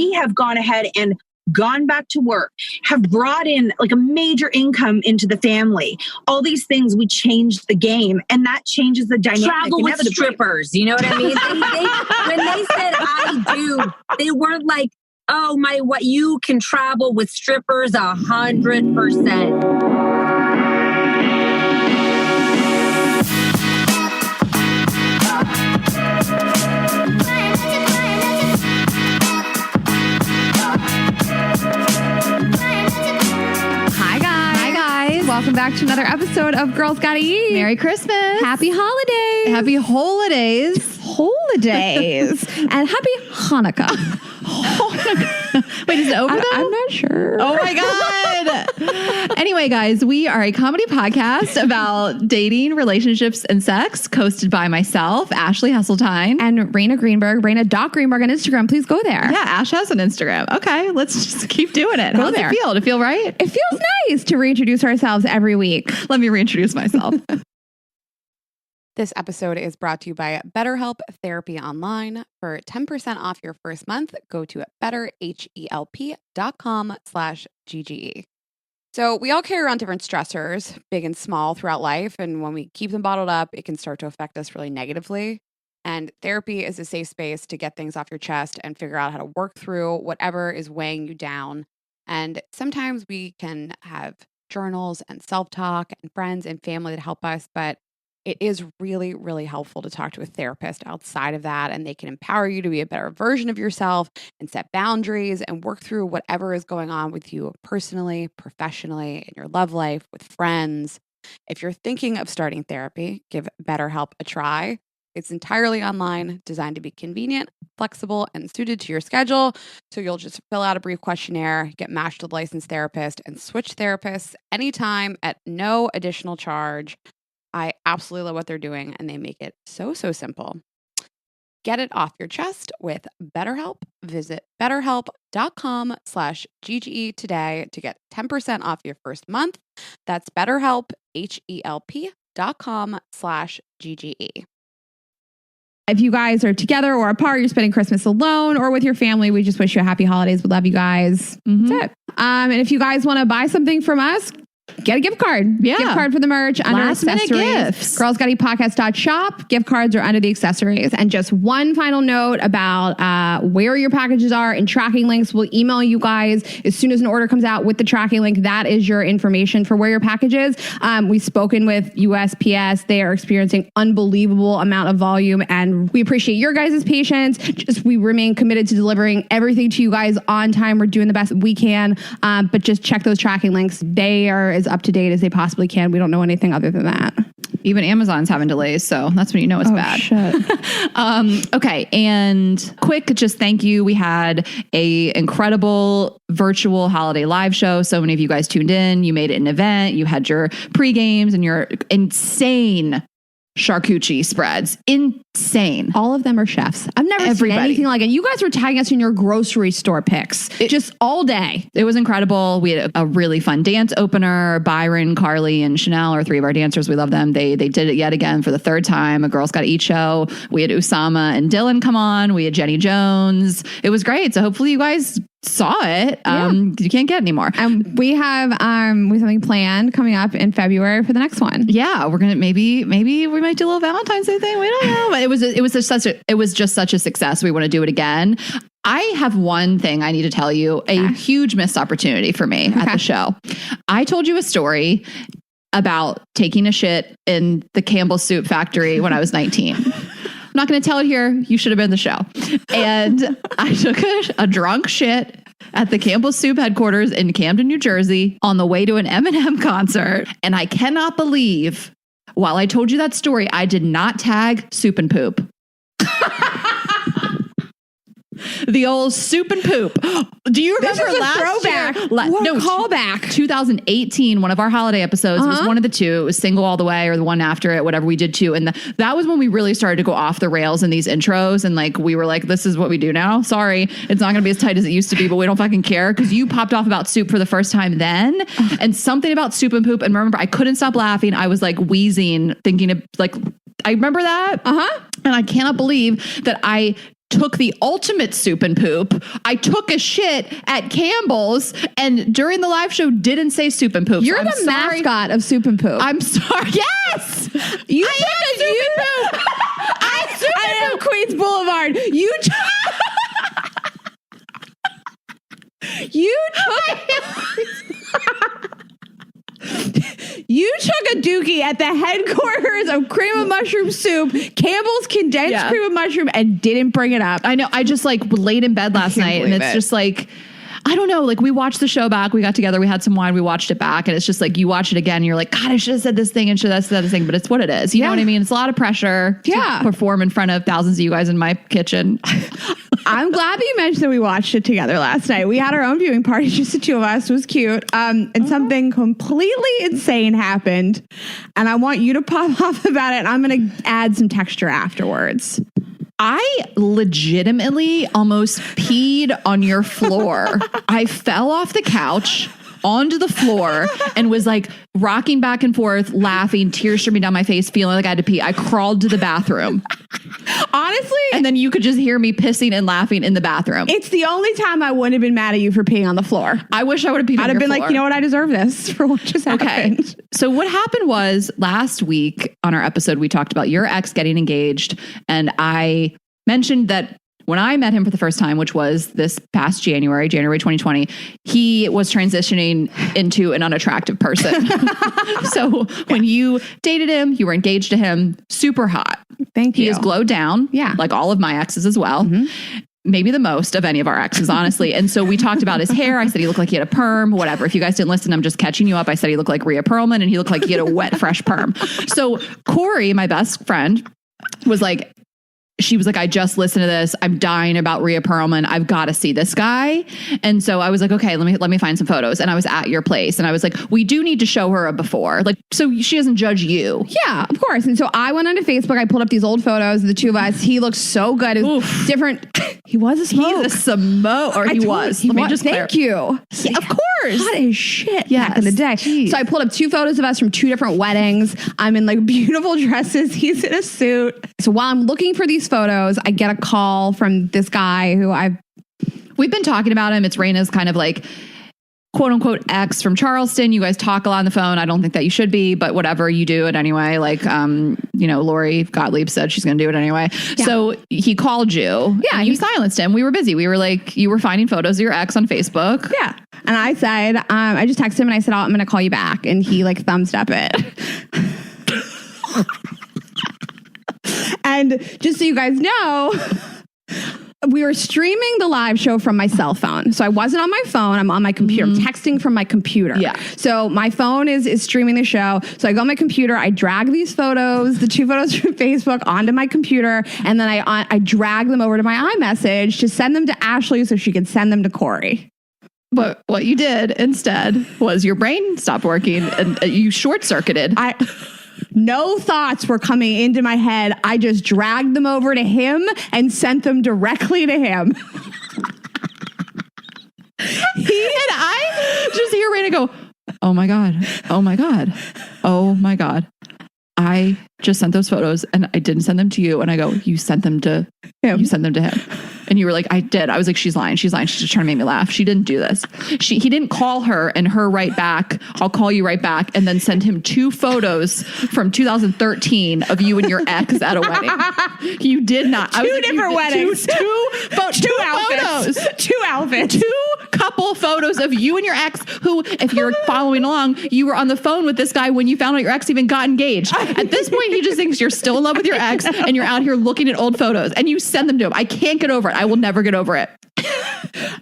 we have gone ahead and gone back to work, have brought in like a major income into the family. All these things, we changed the game, and that changes the dynamic. Travel with strippers, you know what I mean? When they said I do, they weren't like, oh my, what, you can travel with strippers 100%. Welcome back to another episode of Girls Gotta Eat. Merry Christmas. Happy holidays. Happy holidays. Holidays. And happy Hanukkah. Wait, is it over though? I'm not sure. Oh my God. Anyway, guys, we are a comedy podcast about dating, relationships, and sex, hosted by myself, Ashley Hesseltine. And Rayna Greenberg, Rayna.Greenberg on Instagram. Please go there. Yeah, Ash has an Instagram. Okay, let's just keep doing it. How's it feel? Does it feel right? It feels nice to reintroduce ourselves every week. Let me reintroduce myself. This episode is brought to you by BetterHelp Therapy Online. For 10% off your first month, go to betterhelp.com/GGE. So we all carry around different stressors, big and small, throughout life. And when we keep them bottled up, it can start to affect us really negatively. And therapy is a safe space to get things off your chest and figure out how to work through whatever is weighing you down. And sometimes we can have journals and self-talk and friends and family that help us, but it is really, really helpful to talk to a therapist outside of that, and they can empower you to be a better version of yourself and set boundaries and work through whatever is going on with you personally, professionally, in your love life, with friends. If you're thinking of starting therapy, give BetterHelp a try. It's entirely online, designed to be convenient, flexible, and suited to your schedule. So you'll just fill out a brief questionnaire, get matched with a licensed therapist, and switch therapists anytime at no additional charge. I absolutely love what they're doing, and they make it so simple. Get it off your chest with BetterHelp. Visit betterhelp.com/GGE today to get 10% off your first month. That's BetterHelp, HELP.com/GGE. If you guys are together or apart, you're spending Christmas alone or with your family, we just wish you a happy holidays. We love you guys. Mm-hmm. That's it. And if you guys want to buy something from us, get a gift card. Yeah. Gift card for the merch under Last minute accessories. gifts. Girlsgottapodcast.shop. Gift cards are under the accessories. And just one final note about where your packages are and tracking links. We'll email you guys as soon as an order comes out with the tracking link. That is your information for where your package is. We've spoken with USPS. They are experiencing unbelievable amount of volume, and we appreciate your guys' patience. We remain committed to delivering everything to you guys on time. We're doing the best we can, but just check those tracking links. They are as up to date as they possibly can. We don't know anything other than that. Even Amazon's having delays, so that's when you know it's bad. Shit. Okay, and quick, just thank you. We had a incredible virtual holiday live show. So many of you guys tuned in. You made it an event. You had your pre-games and your insane charcuterie spreads. Insane. All of them are chefs. I've never seen anything like it. You guys were tagging us in your grocery store pics just all day. It was incredible. We had a really fun dance opener. Byron, Carly, and Chanel are three of our dancers. We love them. They did it yet again for the third time. A Girls Gotta Eat show. We had Usama and Dylan come on. We had Jenny Jones. It was great. So hopefully you guys saw it. You can't get any more. And we have something planned coming up in February for the next one. Yeah, we're gonna maybe we might do a little Valentine's Day thing. We don't know, but it was just such a success. We want to do it again. I have one thing I need to tell you, a huge missed opportunity for me at the show. I told you a story about taking a shit in the Campbell Soup factory when I was 19. I'm not going to tell it here. You should have been at the show. And I took a drunk shit at the Campbell Soup headquarters in Camden, New Jersey on the way to an Eminem concert. And I cannot believe, while I told you that story, I did not tag Soup and Poop. The old Soup and Poop. Do you remember last throwback? year? Callback. 2018, one of our holiday episodes. It was one of the two. It was Single All the Way or the one after it, whatever we did too. And that was when we really started to go off the rails in these intros. And like, we were like, this is what we do now. Sorry, it's not going to be as tight as it used to be, but we don't fucking care. Because you popped off about soup for the first time then. And something about Soup and Poop. And remember, I couldn't stop laughing. I was like wheezing, thinking of like, I remember that. And I cannot believe that I took the ultimate soup and poop. I took a shit at Campbell's and during the live show didn't say soup and poop. You're so the mascot of soup and poop. I'm sorry. Yes. You took a soup and poop. I am Queens Boulevard. You took a dookie at the headquarters of Cream of Mushroom Soup, Campbell's condensed cream of mushroom, and didn't bring it up. I know. I just like laid in bed last night and it's just like, I don't know. Like we watched the show back. We got together. We had some wine. We watched it back. And it's just like you watch it again. And you're like, God, I should have said this thing and should have said this thing. But it's what it is. You know what I mean? It's a lot of pressure to perform in front of thousands of you guys in my kitchen. I'm glad that you mentioned that we watched it together last night. We had our own viewing party, just the two of us. It was cute. And something completely insane happened. And I want you to pop off about it. And I'm going to add some texture afterwards. I legitimately almost peed on your floor. I fell off the couch onto the floor and was like rocking back and forth, laughing, tears streaming down my face, feeling like I had to pee. I crawled to the bathroom. Honestly. And then you could just hear me pissing and laughing in the bathroom. It's the only time I wouldn't have been mad at you for peeing on the floor. I wish I would have peed on your floor. I'd have been like, you know what? I deserve this for what just happened. Okay. So what happened was last week on our episode, we talked about your ex getting engaged. And I mentioned that when I met him for the first time, which was this past January 2020, he was transitioning into an unattractive person. So when you dated him, you were engaged to him, super hot. Thank you. He is glowed down, like all of my exes as well. Mm-hmm. Maybe the most of any of our exes, honestly. And so we talked about his hair. I said he looked like he had a perm, whatever. If you guys didn't listen, I'm just catching you up. I said he looked like Rhea Perlman and he looked like he had a wet, fresh perm. So Corey, my best friend, was like, she was like, I just listened to this. I'm dying about Rhea Perlman. I've got to see this guy. And so I was like, okay, let me find some photos. And I was at your place and I was like, we do need to show her a before, like, so she doesn't judge you. Yeah, of course. And so I went onto Facebook. I pulled up these old photos of the two of us. He looked so good. It was different. He was a smoke. He's a smoke, or he was. Let me just thank you. Yeah, of course. Hot as shit back in the day. Jeez. So I pulled up two photos of us from two different weddings. I'm in like beautiful dresses. He's in a suit. So while I'm looking for these photos, I get a call from this guy who we've been talking about him. It's Rayna's kind of like quote unquote ex from Charleston. You guys talk a lot on the phone. I don't think that you should be, but whatever, you do it anyway. Like, Lori Gottlieb said she's going to do it anyway. Yeah. So he called you. Yeah. And you silenced him. We were busy. We were like, you were finding photos of your ex on Facebook. Yeah. And I said, I just texted him and I said, I'm going to call you back. And he like thumbs up it. And just so you guys know, we were streaming the live show from my cell phone. So I wasn't on my phone. I'm on my computer. I'm texting from my computer. Yeah. So my phone is streaming the show. So I go on my computer. I drag these photos, the two photos from Facebook, onto my computer. And then I drag them over to my iMessage to send them to Ashley so she could send them to Corey. But what you did instead was your brain stopped working and you short-circuited. No thoughts were coming into my head. I just dragged them over to him and sent them directly to him. I just hear Rayna go, oh my God, oh my God, oh my God. I just sent those photos and I didn't send them to you. And I go, you sent them to him. You sent them to him. And you were like, I did. I was like, she's lying. She's lying. She's just trying to make me laugh. She didn't do this. He didn't call her and her right back. I'll call you right back. And then send him two photos from 2013 of you and your ex at a wedding. You did not. Two different weddings. Two outfits. Photos. Two outfits. Two couple photos of you and your ex who, if you're following along, you were on the phone with this guy when you found out your ex even got engaged. At this point, he just thinks you're still in love with your ex and you're out here looking at old photos and you send them to him. I can't get over it. I will never get over it.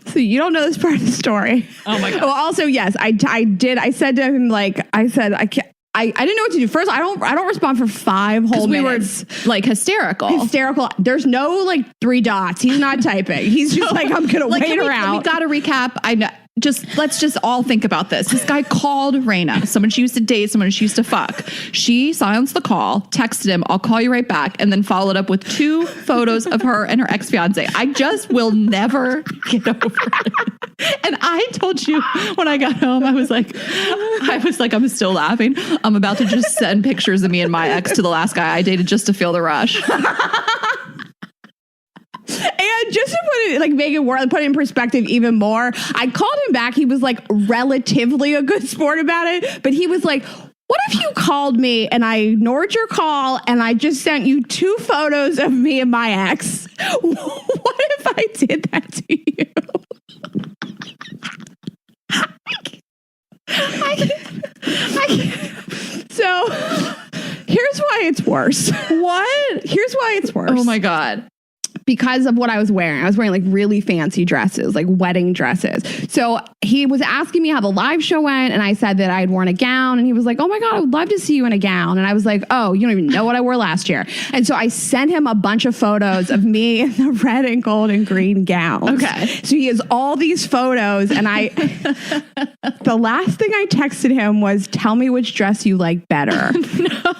So you don't know this part of the story. Oh my God. Well, also, yes, I did. I said to him, like, I said, I can't. I didn't know what to do. First, I don't respond for 5 whole minutes. We were like hysterical. There's no like 3 dots. He's not typing. He's just like, I'm gonna wait around. We got to recap. I know. Let's just all think about this. This guy called Rayna, someone she used to date, someone she used to fuck. She silenced the call, texted him, I'll call you right back, and then followed up with 2 photos of her and her ex-fiance. I just will never get over it. And I told you when I got home, I was like, I'm still laughing. I'm about to just send pictures of me and my ex to the last guy I dated just to feel the rush. to like make it work, put it in perspective even more, I called him back. He was like relatively a good sport about it, but he was like, what if you called me and I ignored your call and I just sent you 2 photos of me and my ex? What if I did that to you? So here's why it's worse. What? Here's why it's worse. Oh my God. Because of what I was wearing. I was wearing like really fancy dresses, like wedding dresses. So he was asking me how the live show went, and I said that I had worn a gown, and he was like, oh my God, I would love to see you in a gown. And I was like, oh, you don't even know what I wore last year. And so I sent him a bunch of photos of me in the red and gold and green gowns. Okay. So he has all these photos, and the last thing I texted him was, tell me which dress you like better. No.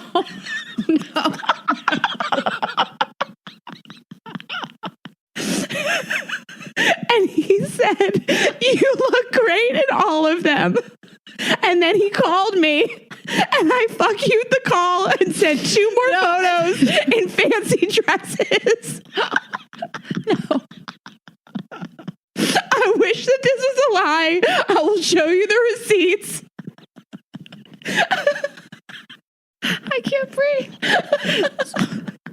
And he said, you look great in all of them. And then he called me and I fuck you'd the call and sent 2 more photos in fancy dresses. No. I wish that this was a lie. I will show you the receipts. I can't breathe.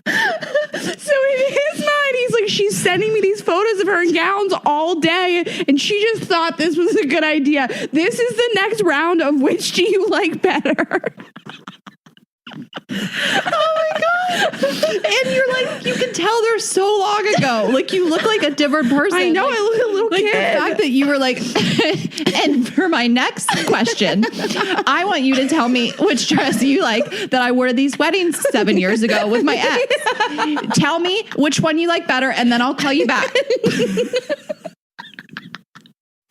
So in his mind, he's like, she's sending me these photos of her in gowns all day, and she just thought this was a good idea. This is the next round of which do you like better? Oh my God. And you're like, you can tell they're so long ago. Like, you look like a different person. I know, like, I look like a little like kid. The fact that you were like, and for my next question, I want you to tell me which dress you like that I wore to these weddings 7 years ago with my ex. Tell me which one you like better, and then I'll call you back.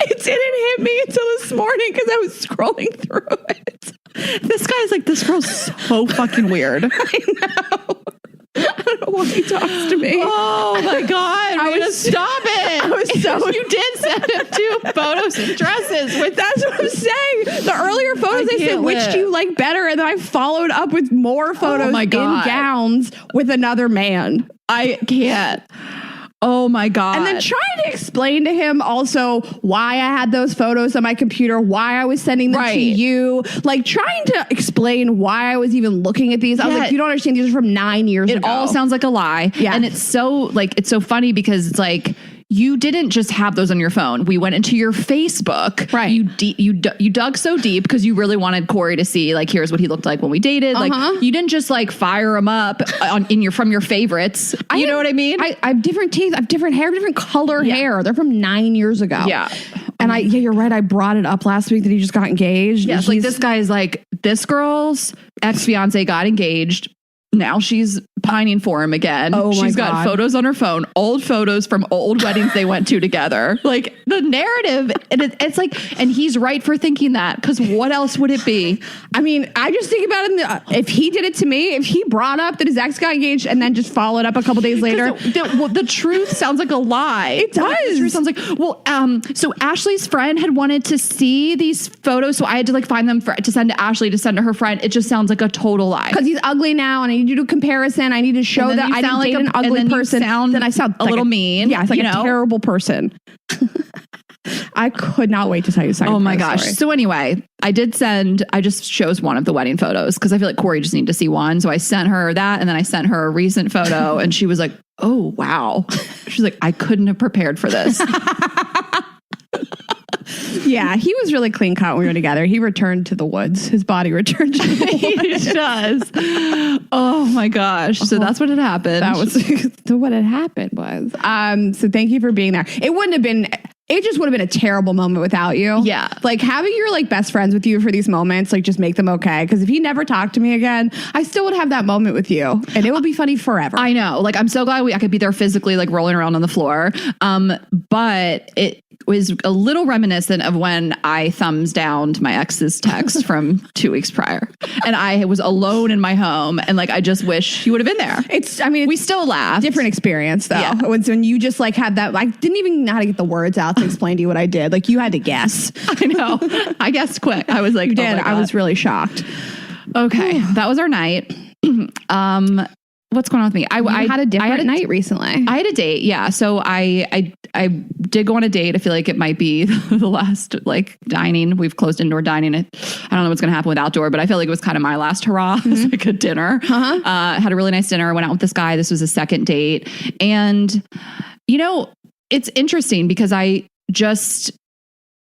It didn't hit me until this morning because I was scrolling through it. This guy's like, this girl's so fucking weird. I know. I don't know why he talks to me. Oh my God. I was stop it. I was so you did send him 2 photos and dresses with that's what I'm saying. The earlier photos I said, can't which live. do you like better? And then I followed up with more photos my in God. gowns with another man. I can't. Oh my God. And then trying to explain to him also why I had those photos on my computer, why I was sending them to you, like trying to explain why I was even looking at these. I was like, you don't understand. These are from 9 years ago. It all sounds like a lie. Yeah. And it's so funny because it's like, you didn't just have those on your phone. We went into your Facebook. Right. You dug so deep because you really wanted Corey to see, like, here's what he looked like when we dated. Like, you didn't just like fire him up from your favorites. You know what I mean? I have different teeth. I have different hair, different color hair. They're from 9 years ago. Yeah. And you're right. I brought it up last week that he just got engaged. Yeah. Like, this guy's like, this girl's ex-fiance got engaged. Now she's pining for him again. Oh my She's got God. photos on her phone, old photos from old weddings they went to together. Like, the narrative, and it's like, and he's right for thinking that, because what else would it be? I mean, I just think about it. If he did it to me, if he brought up that his ex got engaged and then just followed up a couple days later. The truth sounds like a lie. It does. The truth sounds like, so Ashley's friend had wanted to see these photos, so I had to like find them to send to Ashley to send to her friend. It just sounds like a total lie. Because he's ugly now, and I need to do a comparison. I need to show that I didn't date an ugly person. Then I sound a little mean. Yeah, it's like a terrible person. I could not wait to tell you the second. Oh my gosh. Story. So anyway, I just chose one of the wedding photos because I feel like Corey just needed to see one. So I sent her that, and then I sent her a recent photo, and she was like, oh, wow. She's like, I couldn't have prepared for this. Yeah, he was really clean cut when we were together. He returned to the woods. His body returned to the woods. He does. Oh my gosh. So that's what had happened. That was what had happened was. So thank you for being there. It just would have been a terrible moment without you. Yeah. Like having your like best friends with you for these moments, like just make them okay. Because if he never talked to me again, I still would have that moment with you. And it will be funny forever. I know. Like, I'm so glad I could be there physically, like rolling around on the floor. But it was a little reminiscent of when I thumbs downed my ex's text from 2 weeks prior. And I was alone in my home. And like, I just wish he would have been there. We still laughed. Different experience though. Yeah. When you just like had that, I didn't even know how to get the words out to explain to you what I did. Like you had to guess. I know. I guessed quick. I was like, you did. Oh my God. I was really shocked. Okay. That was our night. what's going on with me? I had a different night recently. I had a date. Yeah. So I did go on a date. I feel like it might be the last like dining. We've closed indoor dining. I don't know what's going to happen with outdoor, but I feel like it was kind of my last hurrah. It was like a dinner. Had a really nice dinner. Went out with this guy. This was a second date. And, you know, it's interesting because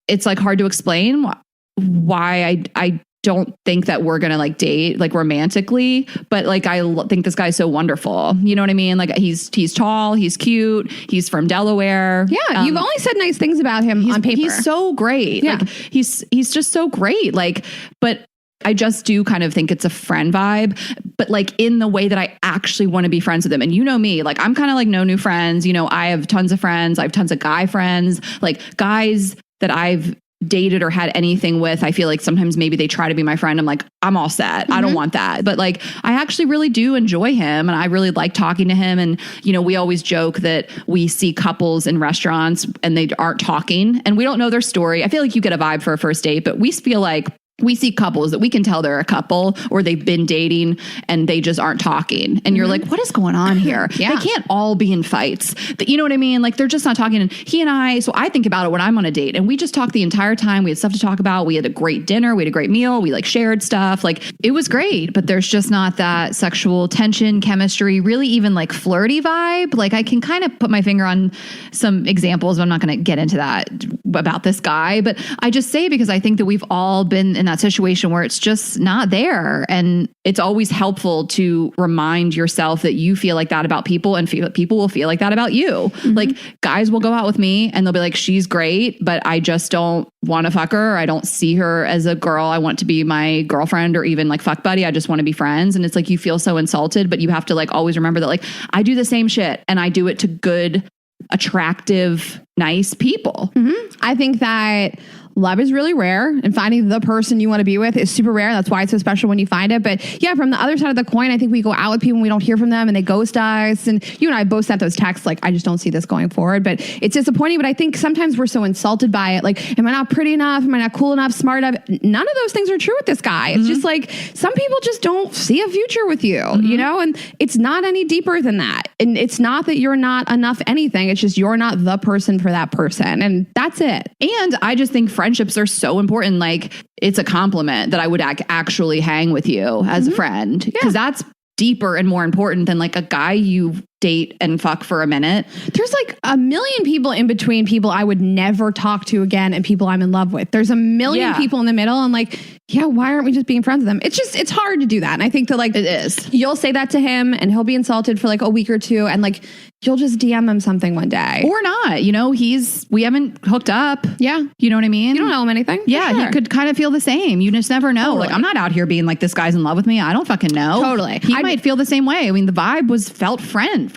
it's like hard to explain why I don't think that we're going to like date like romantically, but like, I think this guy's so wonderful. You know what I mean? Like he's tall, he's cute, he's from Delaware. Yeah. You've only said nice things about him on paper. He's so great. Yeah. Like he's just so great. Like, but I just do kind of think it's a friend vibe, but like in the way that I actually want to be friends with them. And you know me, like I'm kind of like no new friends. You know, I have tons of friends. I have tons of guy friends, like guys that I've dated or had anything with. I feel like sometimes maybe they try to be my friend. I'm like, I'm all set. I don't want that. But like, I actually really do enjoy him and I really like talking to him. And, you know, we always joke that we see couples in restaurants and they aren't talking and we don't know their story. I feel like you get a vibe for a first date, but we feel like we see couples that we can tell they're a couple or they've been dating and they just aren't talking. And you're like, what is going on here? They can't all be in fights. You know what I mean? Like they're just not talking. And so I think about it when I'm on a date and we just talked the entire time. We had stuff to talk about. We had a great dinner. We had a great meal. We like shared stuff. Like it was great, but there's just not that sexual tension, chemistry, really even like flirty vibe. Like I can kind of put my finger on some examples. I'm not going to get into that about this guy, but I just say because I think that we've all been in that situation where it's just not there. And it's always helpful to remind yourself that you feel like that about people and people will feel like that about you. Like guys will go out with me and they'll be like, she's great, but I just don't want to fuck her. I don't see her as a girl. I want to be my girlfriend or even like fuck buddy. I just want to be friends. And it's like, you feel so insulted, but you have to like always remember that like I do the same shit and I do it to good, attractive, nice people. I think that love is really rare and finding the person you want to be with is super rare. That's why it's so special when you find it. But yeah, from the other side of the coin, I think we go out with people and we don't hear from them and they ghost us. And you and I both sent those texts like, I just don't see this going forward. But it's disappointing. But I think sometimes we're so insulted by it. Like, am I not pretty enough? Am I not cool enough, smart enough? None of those things are true with this guy. It's just like some people just don't see a future with you, you know? And it's not any deeper than that. And it's not that you're not enough anything. It's just you're not the person for that person. And that's it. And I just think friendships are so important. Like it's a compliment that I would actually hang with you as a friend because that's deeper and more important than like a guy you date and fuck for a minute. There's like a million people in between people I would never talk to again and people I'm in love with. There's a million people in the middle and like, yeah, why aren't we just being friends with them? It's hard to do that. And I think that like it is. You'll say that to him and he'll be insulted for like a week or two and like you'll just DM him something one day. Or not. You know, we haven't hooked up. Yeah. You know what I mean? You don't know him anything. Yeah. Sure. He could kind of feel the same. You just never know. Totally. Like I'm not out here being like this guy's in love with me. I don't fucking know. Totally. He might feel the same way. I mean, the vibe felt friendship.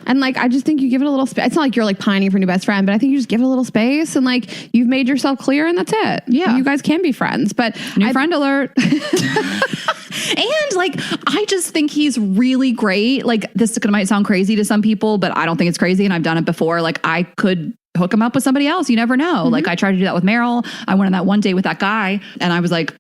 And like, I just think you give it a little space. It's not like you're like pining for a new best friend, but I think you just give it a little space and like you've made yourself clear and that's it. Yeah. You guys can be friends, but new friend alert. And like, I just think he's really great. Like this might sound crazy to some people, but I don't think it's crazy. And I've done it before. Like I could hook him up with somebody else. You never know. Like I tried to do that with Meryl. I went on that one date with that guy and I was like,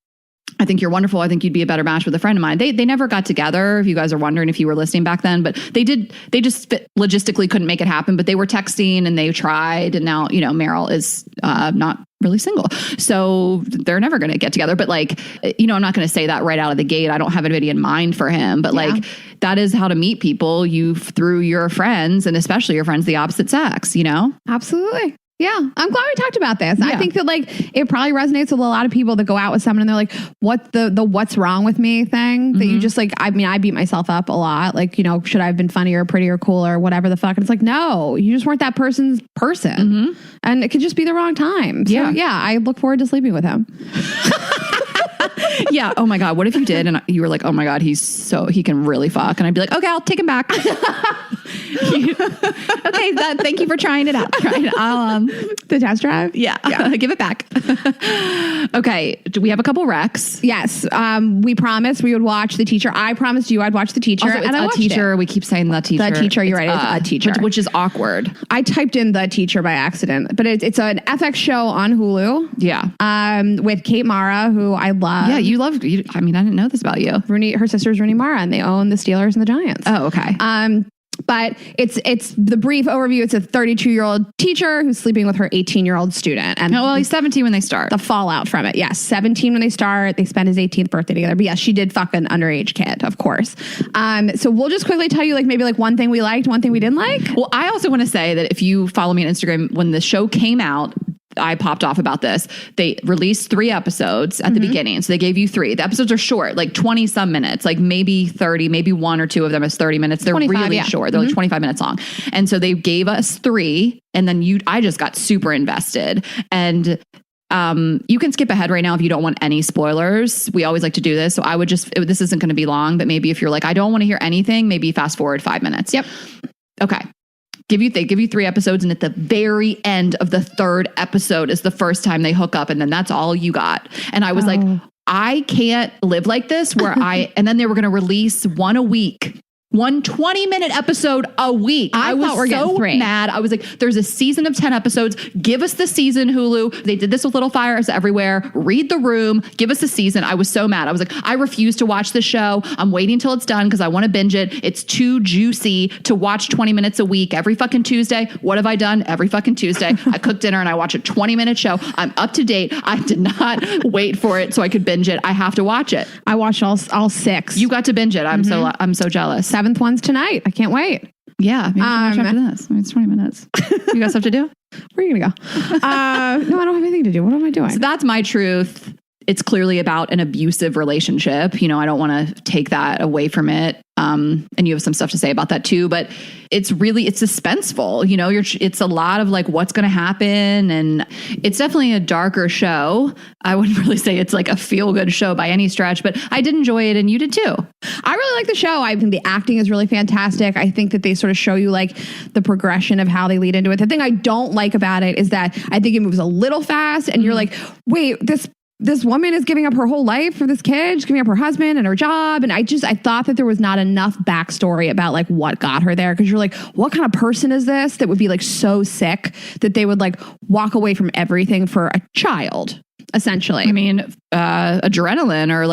I think you're wonderful. I think you'd be a better match with a friend of mine. They never got together. If you guys are wondering if you were listening back then, but they just logistically couldn't make it happen, but they were texting and they tried. And now, you know, Meryl is not really single. So they're never going to get together. But like, you know, I'm not going to say that right out of the gate. I don't have anybody in mind for him, but like that is how to meet people through your friends and especially your friends, the opposite sex, you know? Absolutely. Yeah, I'm glad we talked about this. Yeah. I think that like it probably resonates with a lot of people that go out with someone and they're like, what the what's wrong with me thing that you just like, I mean, I beat myself up a lot. Like, you know, should I have been funnier, prettier, cooler, whatever the fuck. And it's like, no, you just weren't that person's person. And it could just be the wrong time. So yeah, I look forward to sleeping with him. Yeah. Oh my God. What if you did? And you were like, oh my God, he can really fuck. And I'd be like, okay, I'll take him back. Okay. Thank you for trying it out. I'll, the test drive. Yeah. Give it back. Okay. Do we have a couple recs? Yes. We promised we would watch The Teacher. I promised you I'd watch The Teacher. Also, and I watched teacher. It. We keep saying The Teacher. The Teacher. You're right. It's A Teacher. Which is awkward. I typed in The Teacher by accident, but it's an FX show on Hulu. Yeah. With Kate Mara, who I love. Yeah. You love you. I mean, I didn't know this about you. Her sister's Rooney Mara, and they own the Steelers and the Giants. Oh, okay. But it's the brief overview. It's a 32-year-old teacher who's sleeping with her 18-year-old student. And he's 17 when they start. The fallout from it. Yes. 17 when they start. They spend his 18th birthday together. But yes, she did fuck an underage kid, of course. So we'll just quickly tell you maybe one thing we liked, one thing we didn't like. Well, I also want to say that if you follow me on Instagram, when the show came out, I popped off about this. They released 3 episodes at the beginning. So they gave you 3. The episodes are short, 20 some minutes, maybe 30, maybe 1 or 2 of them is 30 minutes. They're really short. They're 25 minutes long. And so they gave us 3, and then I just got super invested. And you can skip ahead right now if you don't want any spoilers. We always like to do this. So I would this isn't going to be long, but maybe if you're I don't want to hear anything, maybe fast forward 5 minutes. Yep. Okay. They give you 3 episodes, and at the very end of the 3rd episode is the first time they hook up, and then that's all you got. And I was like, I can't live like this and then they were going to release 1 a week. 1 20-minute episode a week. I was so mad. I was like, there's a season of 10 episodes. Give us the season, Hulu. They did this with Little Fires Everywhere. Read the Room. Give us a season. I was so mad. I was like, I refuse to watch the show. I'm waiting till it's done because I want to binge it. It's too juicy to watch 20 minutes a week every fucking Tuesday. What have I done? Every fucking Tuesday, I cook dinner and I watch a 20-minute show. I'm up to date. I did not wait for it so I could binge it. I have to watch it. I watched all 6. You got to binge it. I'm so jealous. 7th one's tonight. I can't wait. Yeah, maybe watch after this. It's 20 minutes. You got stuff to do? Where are you gonna go? No, I don't have anything to do. What am I doing? So that's my truth. It's clearly about an abusive relationship. I don't want to take that away from it. And you have some stuff to say about that too, but it's suspenseful. It's a lot of what's going to happen. And it's definitely a darker show. I wouldn't really say it's a feel good show by any stretch, but I did enjoy it. And you did too. I really like the show. I think the acting is really fantastic. I think that they sort of show you the progression of how they lead into it. The thing I don't like about it is that I think it moves a little fast and you're like, wait, this woman is giving up her whole life for this kid. She's giving up her husband and her job. And I thought that there was not enough backstory about what got her there. Cause you're like, what kind of person is this that would be so sick that they would walk away from everything for a child? Essentially. I mean, adrenaline or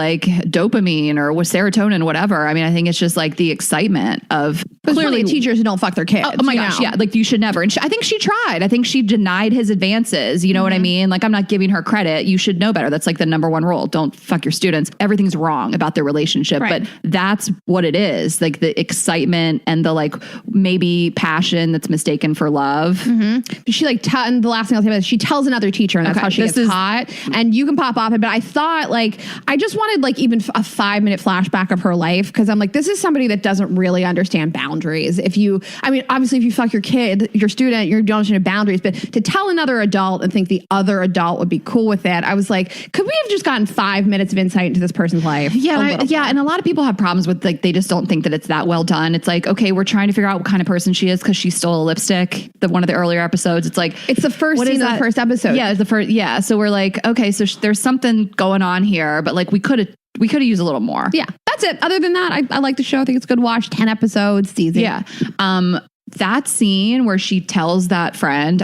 dopamine or serotonin, whatever. I mean, I think it's just the excitement of clearly teachers who don't fuck their kids. Oh my gosh. Yeah. You should never. And I think she tried. I think she denied his advances. You know what I mean? I'm not giving her credit. You should know better. That's the number 1 rule. Don't fuck your students. Everything's wrong about their relationship, right. But that's what it is. The excitement and the maybe passion that's mistaken for love. Mm-hmm. She the last thing I'll say about it, she tells another teacher and that's how she gets caught. And you can pop off it, but I thought I just wanted even a 5-minute flashback of her life because I'm this is somebody that doesn't really understand boundaries. Obviously if you fuck your kid, your student, you don't understand boundaries, but to tell another adult and think the other adult would be cool with it, I was could we have just gotten 5 minutes of insight into this person's life? Yeah, and a lot of people have problems with they just don't think that it's that well done. It's okay, we're trying to figure out what kind of person she is because she stole a lipstick. One of the earlier episodes, it's it's the first scene of the first episode. Yeah, it's the first. Yeah, so we're okay, so there's something going on here, but we could have used a little more. Yeah, that's it. Other than that, I like the show. I think it's a good watch. 10 episodes, season. Yeah. That scene where she tells that friend,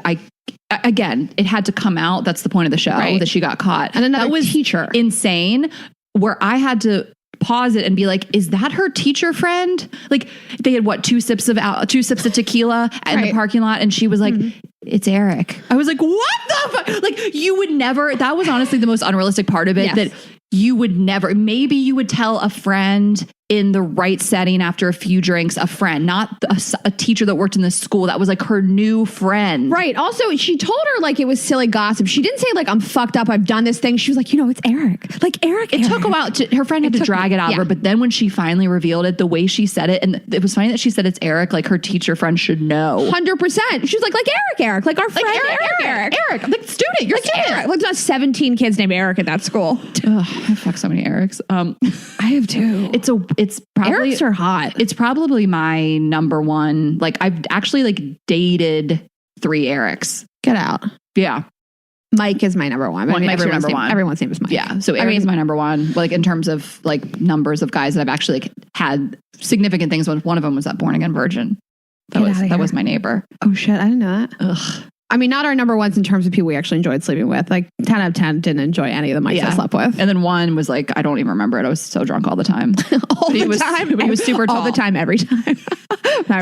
again, it had to come out. That's the point of the show, right? That she got caught. And another teacher. Insane. Where I had to pause it and be is that her teacher friend? They had 2 sips of tequila in the parking lot, and she was it's Eric. I was what the fuck? You would never. That was honestly the most unrealistic part of it. Yes. That you would never. Maybe you would tell a friend in the right setting after a few drinks, a friend, not a teacher that worked in the school. That was her new friend. Right. Also, she told her it was silly gossip. She didn't say I'm fucked up. I've done this thing. She was it's Eric. Eric. It took a while. Her friend had to drag it out of her. But then when she finally revealed it, the way she said it, and it was funny that she said it's Eric, her teacher friend should know. 100%. She was Eric, our friend Eric. Student. You're student. Eric. There's not 17 kids named Eric at that school. I fuck so many Erics. I have too. It's probably Erics are hot. It's probably my number 1. I've actually dated 3 Erics. Get out. Yeah. Mike is my number 1. Mike's your number 1. Everyone's name is Mike. Yeah. So Eric is my number 1. In terms of numbers of guys that I've actually had significant things with. One of them was that born again virgin. That was my neighbor. Oh shit! I didn't know that. Ugh. I mean, not our number ones in terms of people we actually enjoyed sleeping with. Like 10 out of 10 didn't enjoy any of them I slept with. And then one was like, I don't even remember it. I was so drunk all the time. All the time. But he was super tall. All the time, every time.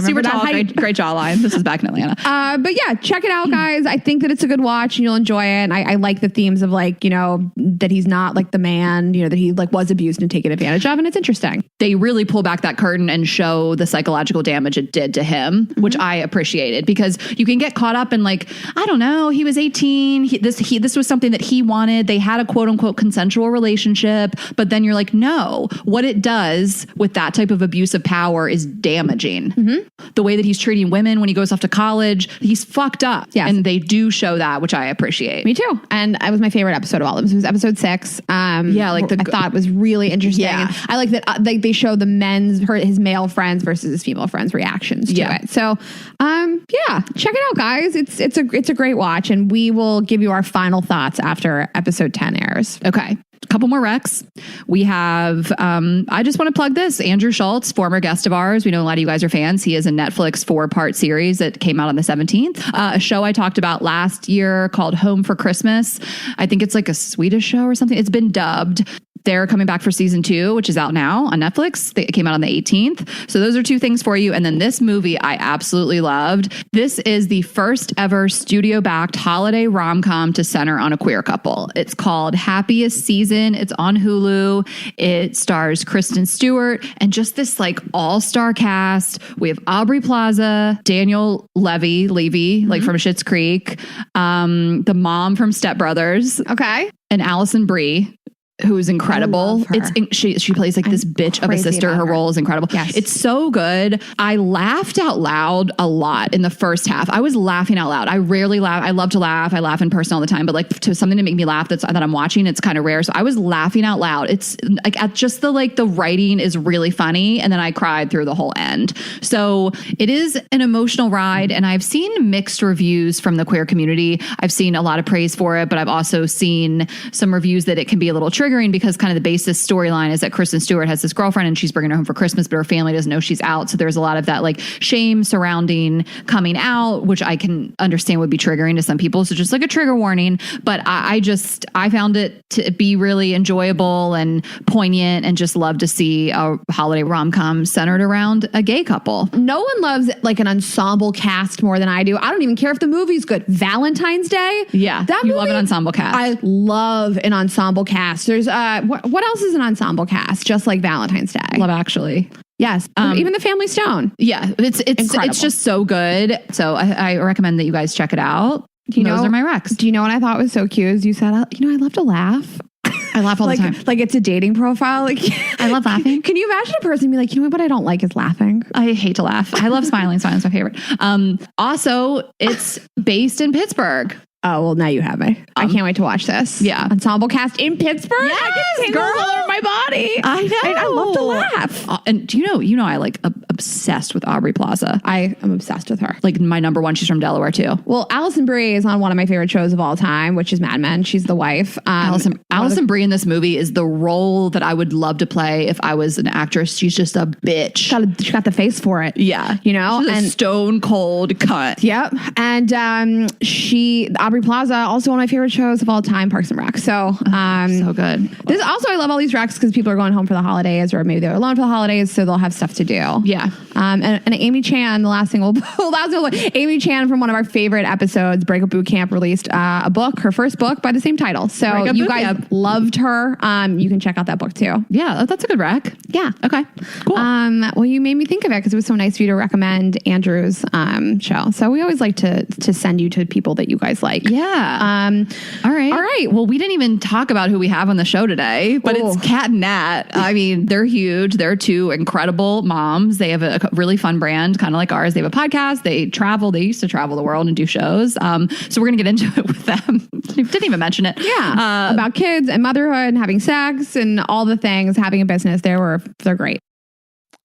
Super tall, great jawline. This is back in Atlanta. But yeah, check it out, guys. I think that it's a good watch and you'll enjoy it. And I like the themes of like, you know, that he's not like the man, you know, that he like was abused and taken advantage of. And it's interesting. They really pull back that curtain and show the psychological damage it did to him, which I appreciated, because you can get caught up in like, I don't know, he was 18. This was something that he wanted. They had a quote unquote consensual relationship. But then you're like, no, what it does with that type of abuse of power is damaging. The way that he's treating women when he goes off to college, he's fucked up. Yes. And they do show that, which I appreciate. Me too. And it was my favorite episode of all of them. So it was episode 6. I thought it was really interesting. Yeah. And I like that they show his male friends versus his female friends' reactions to it. So, check it out, guys. It's a great watch, and we will give you our final thoughts after episode 10 airs. Okay. A couple more recs. We have, I just want to plug this. Andrew Schultz, former guest of ours. We know a lot of you guys are fans. He has a Netflix 4-part series that came out on the 17th. A show I talked about last year called Home for Christmas. I think it's like a Swedish show or something. It's been dubbed. They're coming back for season 2, which is out now on Netflix. It came out on the 18th. So those are 2 things for you. And then this movie I absolutely loved. This is the first ever studio-backed holiday rom-com to center on a queer couple. It's called Happiest Season. It's on Hulu. It stars Kristen Stewart and just this like all-star cast. We have Aubrey Plaza, Daniel Levy, like from Schitt's Creek, the mom from Step Brothers. Okay. And Allison Brie, who's incredible. She plays like this bitch of a sister. Her role is incredible. Yes. It's so good. I laughed out loud a lot in the first half. I was laughing out loud. I rarely laugh. I love to laugh. I laugh in person all the time, but like to something to make me laugh that I'm watching, it's kind of rare. So I was laughing out loud. It's like at just the writing is really funny. And then I cried through the whole end. So it is an emotional ride. And I've seen mixed reviews from the queer community. I've seen a lot of praise for it, but I've also seen some reviews that it can be a little triggering because kind of the basis storyline is that Kristen Stewart has this girlfriend and she's bringing her home for Christmas, but her family doesn't know she's out. So there's a lot of that like shame surrounding coming out, which I can understand would be triggering to some people. So just like a trigger warning. But I found it to be really enjoyable and poignant and just love to see a holiday rom-com centered around a gay couple. No one loves like an ensemble cast more than I do. I don't even care if the movie's good. Valentine's Day. Yeah. You love an ensemble cast. I love an ensemble cast. There's what else is an ensemble cast? Just like Valentine's Day. Love Actually. Yes. Even the Family Stone. Yeah. It's just so good. So I recommend that you guys check it out. Those are my recs. Do you know what I thought was so cute? Is you said, I love to laugh. I laugh all the time. Like it's a dating profile. Like I love laughing. Can you imagine a person be like, you know what I don't like is laughing? I hate to laugh. I love smiling. Smiling's my favorite. Also, it's based in Pittsburgh. Oh, well, now you have me. I can't wait to watch this. Yeah. Ensemble cast in Pittsburgh? Yes, I get tingles all over my body. I know. And I love to laugh. And do you know I like obsessed with Aubrey Plaza. I am obsessed with her. Like my number one, she's from Delaware too. Well, Allison Brie is on one of my favorite shows of all time, which is Mad Men. She's the wife. Allison Brie in this movie is the role that I would love to play if I was an actress. She's just a bitch. She got the face for it. Yeah. You know? She's a stone cold cunt. Yep. And Aubrey Plaza, also one of my favorite shows of all time, Parks and Rec. So so good. This also, I love all these recs because people are going home for the holidays, or maybe they're alone for the holidays, so they'll have stuff to do. Yeah. And Amy Chan, the last thing Amy Chan from one of our favorite episodes, Breakup Boot Camp, released a book, her first book by the same title. So you guys loved her. You can check out that book too. Yeah, that's a good rec. Yeah. Okay. Cool. Well, you made me think of it because it was so nice of you to recommend Andrew's show. So we always like to send you to people that you guys like. Yeah. All right. Well, we didn't even talk about who we have on the show today, but it's Cat and Nat. I mean, they're huge. They're two incredible moms. They have a really fun brand, kind of like ours. They have a podcast. They travel. They used to travel the world and do shows. So we're going to get into it with them. Didn't even mention it. Yeah. About kids and motherhood and having sex and all the things, having a business. They're great.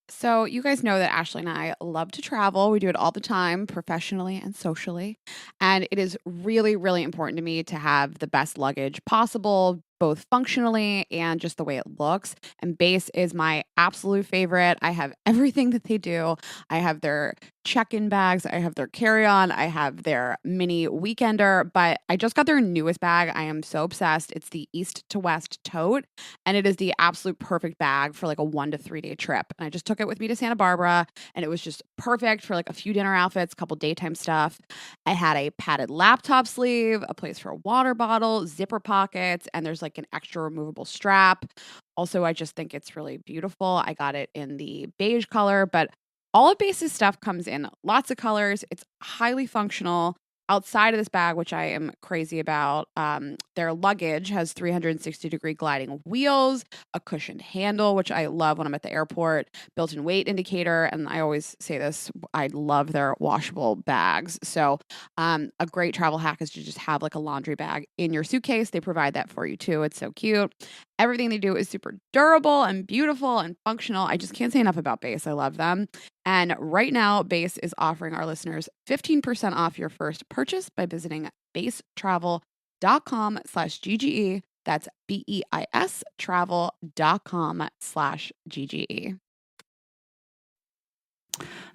So you guys know that Ashley and I love to travel. We do it all the time, professionally and socially. And it is really, really important to me to have the best luggage possible, both functionally and just the way it looks. And Base is my absolute favorite. I have everything that they do. I have their check-in bags. I have their carry-on. I have their mini weekender, but I just got their newest bag. I am so obsessed. It's the East to West tote, and it is the absolute perfect bag for like a 1 to 3 day trip. And I just took it with me to Santa Barbara, and it was just perfect for like a few dinner outfits, a couple daytime stuff. I had a padded laptop sleeve, a place for a water bottle, zipper pockets, and there's like an extra removable strap. Also, I just think it's really beautiful. I got it in the beige color, but all of Base's stuff comes in lots of colors. It's highly functional. Outside of this bag, which I am crazy about, their luggage has 360-degree gliding wheels, a cushioned handle, which I love when I'm at the airport, built-in weight indicator, and I always say this, I love their washable bags. So a great travel hack is to just have like a laundry bag in your suitcase. They provide that for you too. It's so cute. Everything they do is super durable and beautiful and functional. I just can't say enough about Base. I love them. And right now, Base is offering our listeners 15% off your first purchase by visiting basetravel.com/GGE. That's BEIS travel.com/GGE.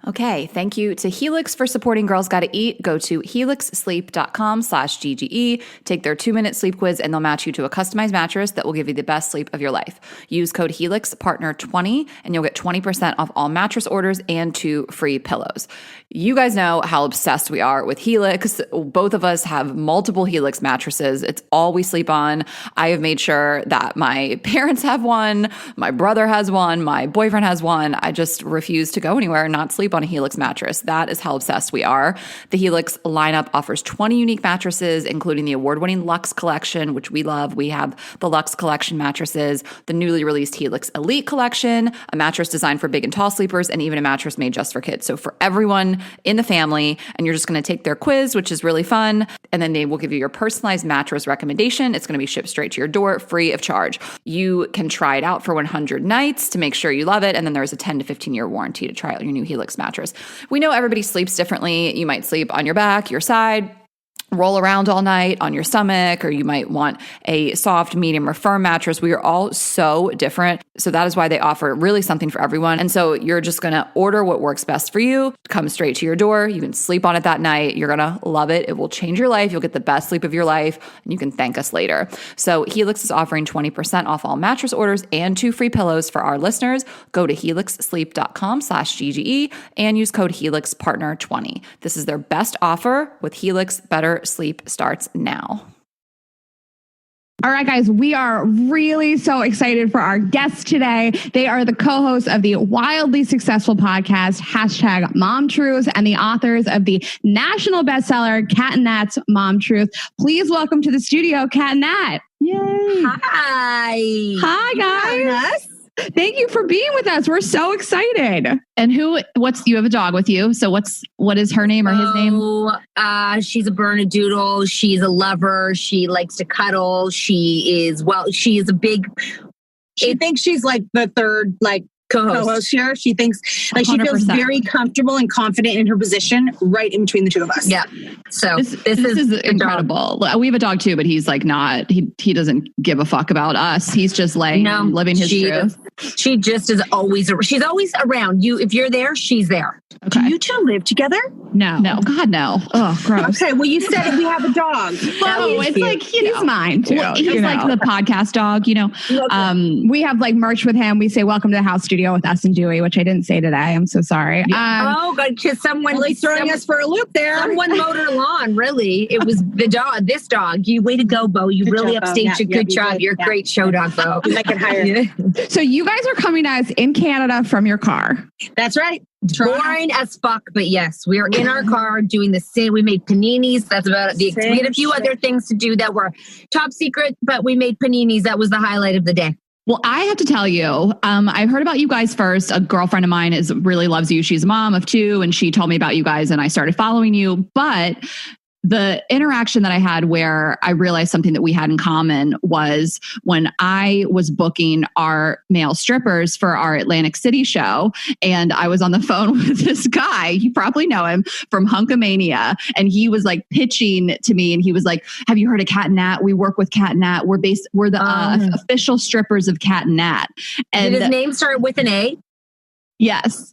Okay, thank you to Helix for supporting Girls Gotta Eat. Go to helixsleep.com/GGE, take their 2-minute sleep quiz, and they'll match you to a customized mattress that will give you the best sleep of your life. Use code HelixPartner20 and you'll get 20% off all mattress orders and 2 free pillows. You guys know how obsessed we are with Helix. Both of us have multiple Helix mattresses. It's all we sleep on. I have made sure that my parents have one, my brother has one, my boyfriend has one. I just refuse to go anywhere and not sleep on a Helix mattress. That is how obsessed we are. The Helix lineup offers 20 unique mattresses, including the award-winning Luxe Collection, which we love. We have the Luxe Collection mattresses, the newly released Helix Elite Collection, a mattress designed for big and tall sleepers, and even a mattress made just for kids. So for everyone in the family, and you're just going to take their quiz, which is really fun, and then they will give you your personalized mattress recommendation. It's going to be shipped straight to your door, free of charge. You can try it out for 100 nights to make sure you love it, and then there's a 10 to 15-year warranty to try out your new Helix mattress. We know everybody sleeps differently. You might sleep on your back, your side, roll around all night on your stomach, or you might want a soft, medium, or firm mattress. We are all so different. So that is why they offer really something for everyone. And so you're just going to order what works best for you, come straight to your door. You can sleep on it that night. You're going to love it. It will change your life. You'll get the best sleep of your life, and you can thank us later. So Helix is offering 20% off all mattress orders and 2 free pillows for our listeners. Go to helixsleep.com/GGE and use code HelixPartner20. This is their best offer with Helix. Better sleep starts now. All right, guys, we are really so excited for our guests today. They are the co-hosts of the wildly successful podcast, #MomTruth, and the authors of the national bestseller, Cat and Nat's Mom Truth. Please welcome to the studio, Cat and Nat. Yay. Hi. Hi, guys. Thank you for being with us. We're so excited. And you have a dog with you. So what is her name or his name? She's a Bernedoodle. She's a lover. She likes to cuddle. She is a big... She thinks she's like the third, co-host here. She thinks she feels 100%. very comfortable and confident in her position right in between the two of us. Yeah. So This is incredible. We have a dog too, but he's not, he doesn't give a fuck about us. He's just living his truth. She just is she's always around you. If you're there, she's there. Do you two live together? No. God, no. Oh, gross. Okay, well, you said we have a dog. Oh, it's like, he's mine too. Well, he's like the podcast dog, We have merch with him. We say, welcome to the house studio with us and Dewey, which I didn't say today. I'm so sorry. God, just someone throwing us for a loop there. Someone mowed her lawn, really. It was the dog, this dog. You way to go, Bo. You really job, Bo. upstaged Yeah, a good you job. did. You're a great show dog, Bo. You might get hired. So you guys are coming to us in Canada from your car. That's right. Boring as fuck, but yes, we are in our car doing the same. We made paninis. That's about it. We had a few other things to do that were top secret, but we made paninis. That was the highlight of the day. Well, I have to tell you, I've heard about you guys first. A girlfriend of mine really loves you. She's a mom of 2, and she told me about you guys, and I started following you. But the interaction that I had where I realized something that we had in common was when I was booking our male strippers for our Atlantic City show. And I was on the phone with this guy, you probably know him from Hunkamania. And he was like pitching to me and he was like, have you heard of Cat and Nat? We work with Cat and Nat. We're the official strippers of Cat and Nat. And did his name start with an A? Yes.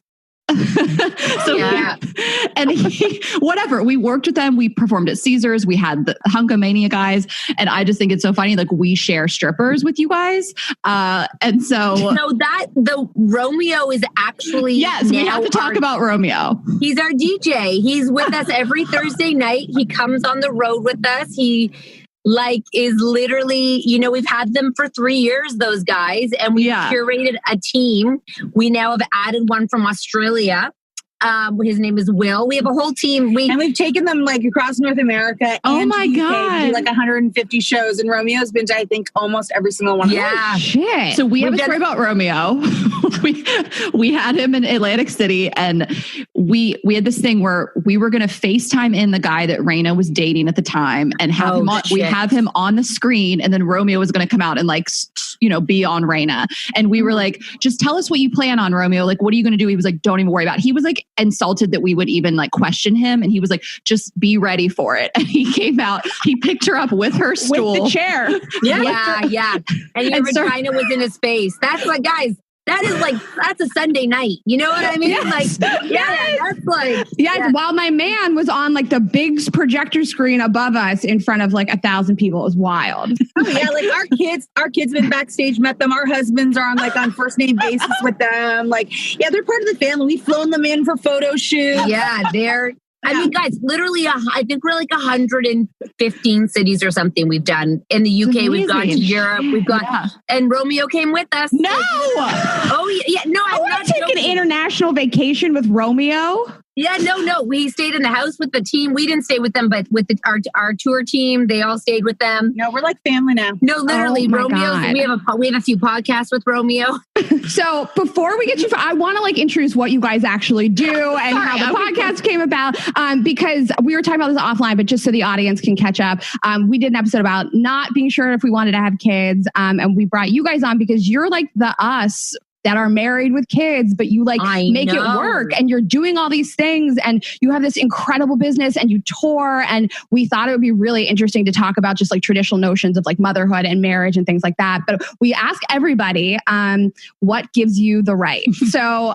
Whatever. We worked with them. We performed at Caesars. We had the Hunkamania guys. And I just think it's so funny. Like we share strippers with you guys. And so that the Romeo is actually, yes, we have to talk about Romeo. He's our DJ. He's with us every Thursday night. He comes on the road with us. He is literally, we've had them for 3 years, those guys, and we curated a team. We now have added one from Australia. His name is Will. We have a whole team. And we've taken them across North America. Oh my God. 150 shows. And Romeo's been to, I think, almost every single one of them. Yeah. Shit. So we have a story about Romeo. we had him in Atlantic City and we had this thing where we were going to FaceTime in the guy that Rayna was dating at the time and have him on, we have him on the screen and then Romeo was going to come out and be on Rayna. And we were like, just tell us what you plan on, Romeo. Like, what are you going to do? He was like, don't even worry about it. He was like insulted that we would even question him. And he was like, just be ready for it. And he came out, he picked her up with her stool. With the chair. Yeah. And your vagina was in his face. That's what, guys, that is that's a Sunday night. You know what I mean? Yes. That's while my man was on the big projector screen above us in front of 1,000 people. It was wild. Oh yeah, our kids been backstage, met them. Our husbands are on first name basis with them. They're part of the family. We've flown them in for photo shoots. Yeah, I mean, guys, literally, I think we're 115 cities or something we've done. In the UK, we've gone to Europe. We've gone, and Romeo came with us. No! Oh, yeah. No, I want to take an international vacation with Romeo. Yeah, no. We stayed in the house with the team. We didn't stay with them, but with our tour team, they all stayed with them. No, we're like family now. No, literally, Romeo. We have a few podcasts with Romeo. So before we get too far, I want to introduce what you guys actually do and how the podcast came about. Because we were talking about this offline, but just so the audience can catch up, we did an episode about not being sure if we wanted to have kids, and we brought you guys on because you're the us that are married with kids, but you make it work and you're doing all these things and you have this incredible business and you tour. And we thought it would be really interesting to talk about just traditional notions of motherhood and marriage and things like that. But we ask everybody, what gives you the right? So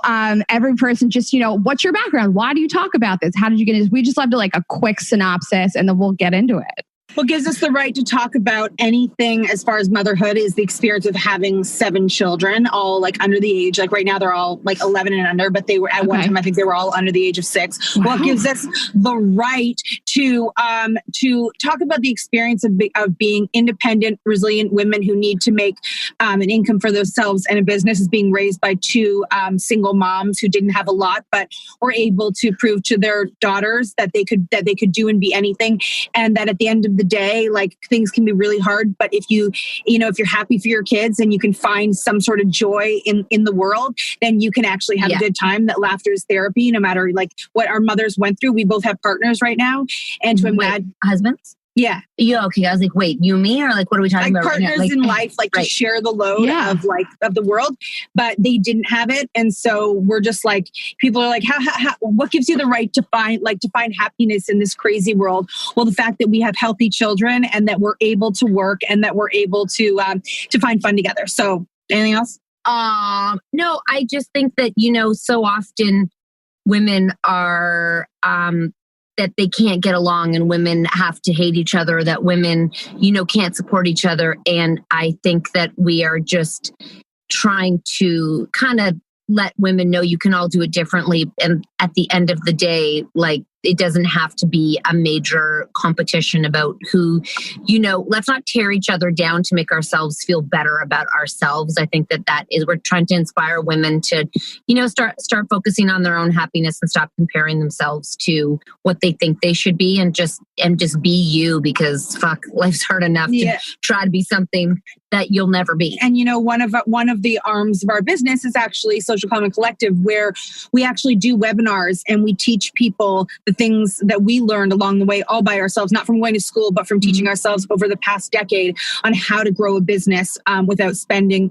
every person just, what's your background? Why do you talk about this? How did you get into this? We just love to a quick synopsis and then we'll get into it. What gives us the right to talk about anything as far as motherhood is the experience of having 7 children, all under the age. Right now they're all 11 and under, but they were at one time, I think they were all under the age of 6. Wow. What gives us the right to talk about the experience of being independent, resilient women who need to make an income for themselves and a business is being raised by 2 single moms who didn't have a lot, but were able to prove to their daughters that they could do and be anything. And that at the end of the day, things can be really hard, but if you're happy for your kids and you can find some sort of joy in the world, then you can actually have a good time. That laughter is therapy, no matter what our mothers went through. We both have partners right now, and to imagine husbands. Yeah. Yeah. Okay. I was wait, you and me, or what are we talking about? Partners right now? in life, to share the load of the world, but they didn't have it. And so we're just people are how, what gives you the right to find happiness in this crazy world? Well, the fact that we have healthy children and that we're able to work and that we're able to find fun together. So anything else? No, I just think that, so often women are, that they can't get along and women have to hate each other, that women, can't support each other. And I think that we are just trying to kind of let women know you can all do it differently. And at the end of the day, it doesn't have to be a major competition about who, let's not tear each other down to make ourselves feel better about ourselves. I think that is, we're trying to inspire women to, start focusing on their own happiness and stop comparing themselves to what they think they should be and just be you, because fuck, life's hard enough to try to be something that you'll never be. And one of the arms of our business is actually Social Common Collective, where we actually do webinars and we teach people the things that we learned along the way, all by ourselves, not from going to school, but from teaching ourselves over the past decade on how to grow a business without spending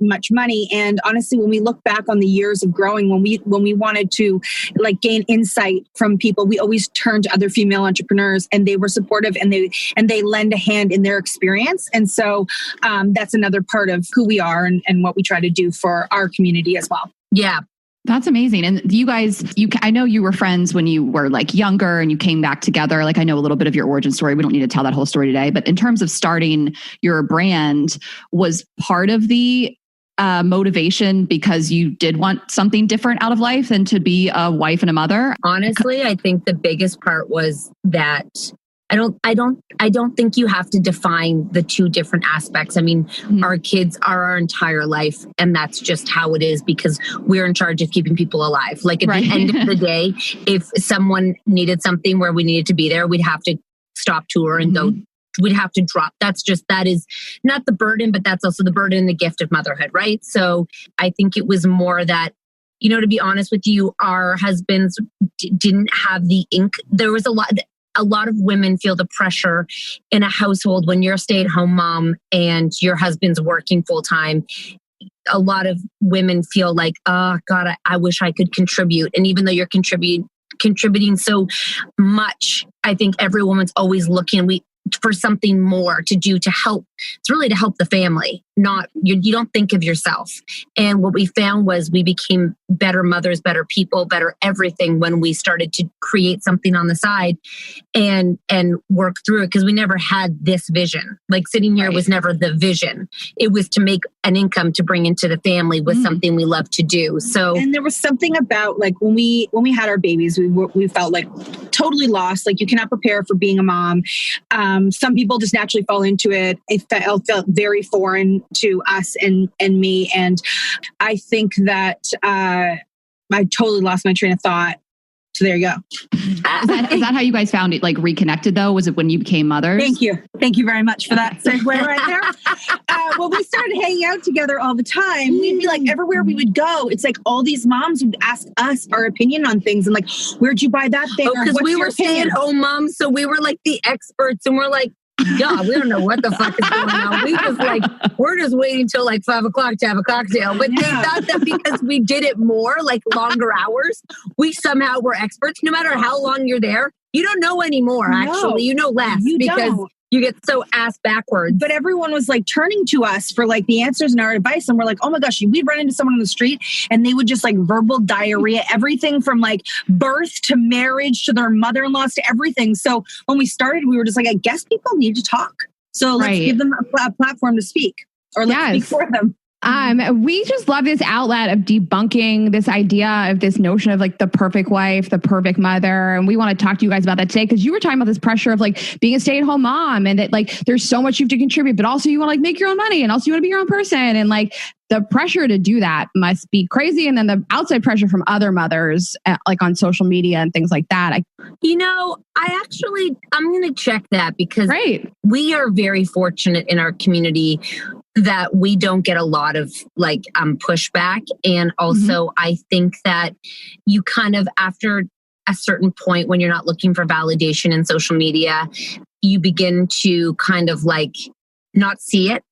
much money. And honestly, when we look back on the years of growing, when we wanted to like gain insight from people, we always turned to other female entrepreneurs, and they were supportive, and they lend a hand in their experience. And so that's another part of who we are and what we try to do for our community as well. Yeah. That's amazing. And you guys, I know you were friends when you were like younger and you came back together. Like I know a little bit of your origin story. We don't need to tell that whole story today, but in terms of starting your brand, was part of the motivation because you did want something different out of life than to be a wife and a mother? Honestly, I think the biggest part was that I don't think you have to define the two different aspects. I mean, our kids are our entire life, and that's just how it is because we're in charge of keeping people alive. Like at the end of the day, if someone needed something where we needed to be there, we'd have to stop tour and go. We'd have to drop. That is not the burden, but that's also the burden and the gift of motherhood, right? So I think it was more that, to be honest with you, our husbands didn't have the ink. There was a lot of women feel the pressure in a household when you're a stay-at-home mom and your husband's working full-time. A lot of women feel like, oh God, I wish I could contribute. And even though you're contributing so much, I think every woman's always looking for something more to do to help. It's really to help the family, not you don't think of yourself. And what we found was we became better mothers, better people, better everything when we started to create something on the side and work through it, because we never had this vision. Like sitting here was never the vision. It was to make an income to bring into the family with something we love to do. So, and there was something about like when we had our babies, we felt like totally lost. Like you cannot prepare for being a mom. Some people just naturally fall into it. It felt very foreign to us and me. And I think that I totally lost my train of thought. So there you go. Is that how you guys found it, like reconnected though? Was it when you became mothers? Thank you. Thank you very much for that segue right there. When we started hanging out together all the time, we'd be like, everywhere we would go, it's like all these moms would ask us our opinion on things and like, where'd you buy that thing? Because we were stay-at-home moms, so we were like the experts, and we're like, yeah, we don't know what the fuck is going on. We're just waiting till like 5 o'clock to have a cocktail. But they thought that because we did it more, like longer hours, we somehow were experts. No matter how long you're there, you don't know anymore, actually. You know less because you get so ass backwards. But everyone was like turning to us for like the answers and our advice. And we're like, oh my gosh, we'd run into someone on the street and they would just like verbal diarrhea, everything from like birth to marriage to their mother-in-laws to everything. So when we started, we were just like, I guess people need to talk. So let's give them a platform to speak, or let's speak for them. We just love this outlet of debunking this idea of this notion of like the perfect wife, the perfect mother. And we want to talk to you guys about that today, because you were talking about this pressure of like being a stay-at-home mom and that like there's so much you have to contribute, but also you want to like make your own money and also you want to be your own person. And like the pressure to do that must be crazy. And then the outside pressure from other mothers, like on social media and things like that. I'm going to check that because we are very fortunate in our community that we don't get a lot of like pushback. And also I think that you kind of, after a certain point when you're not looking for validation in social media, you begin to kind of like not see it.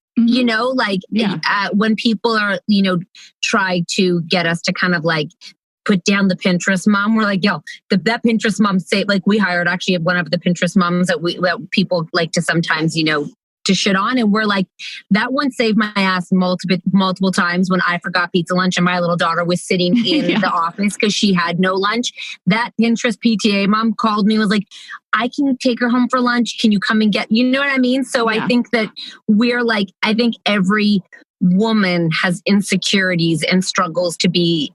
When people are, try to get us to kind of like put down the Pinterest mom, we're like, yo, that Pinterest mom like we hired actually one of the Pinterest moms that people like to sometimes, to shit on. And we're like, that one saved my ass multiple times when I forgot pizza lunch and my little daughter was sitting in the office because she had no lunch. That Pinterest PTA mom called me and was like, I can take her home for lunch. Can you come and get, you know what I mean? So I think that I think every woman has insecurities and struggles to be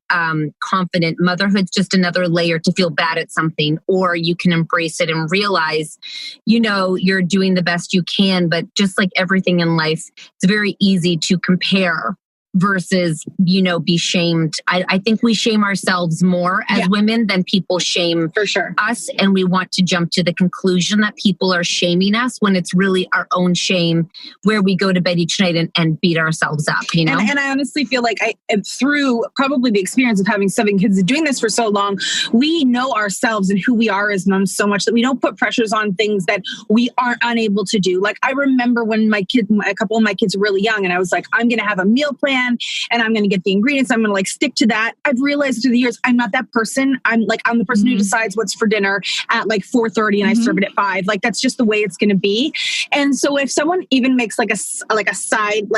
confident. Motherhood's just another layer to feel bad at something, or you can embrace it and realize, you're doing the best you can. But just like everything in life, it's very easy to compare versus, be shamed. I think we shame ourselves more as women than people shame for sure us. And we want to jump to the conclusion that people are shaming us when it's really our own shame where we go to bed each night and beat ourselves up, And I honestly feel like through probably the experience of having 7 kids and doing this for so long, we know ourselves and who we are as moms so much that we don't put pressures on things that we aren't unable to do. Like I remember when a couple of my kids were really young and I was like, I'm going to have a meal plan and I'm going to get the ingredients. I'm going to stick to that. I've realized through the years, I'm not that person. I'm the person who decides what's for dinner at 4:30 and I serve it at 5. That's just the way it's going to be. And so if someone even makes a side,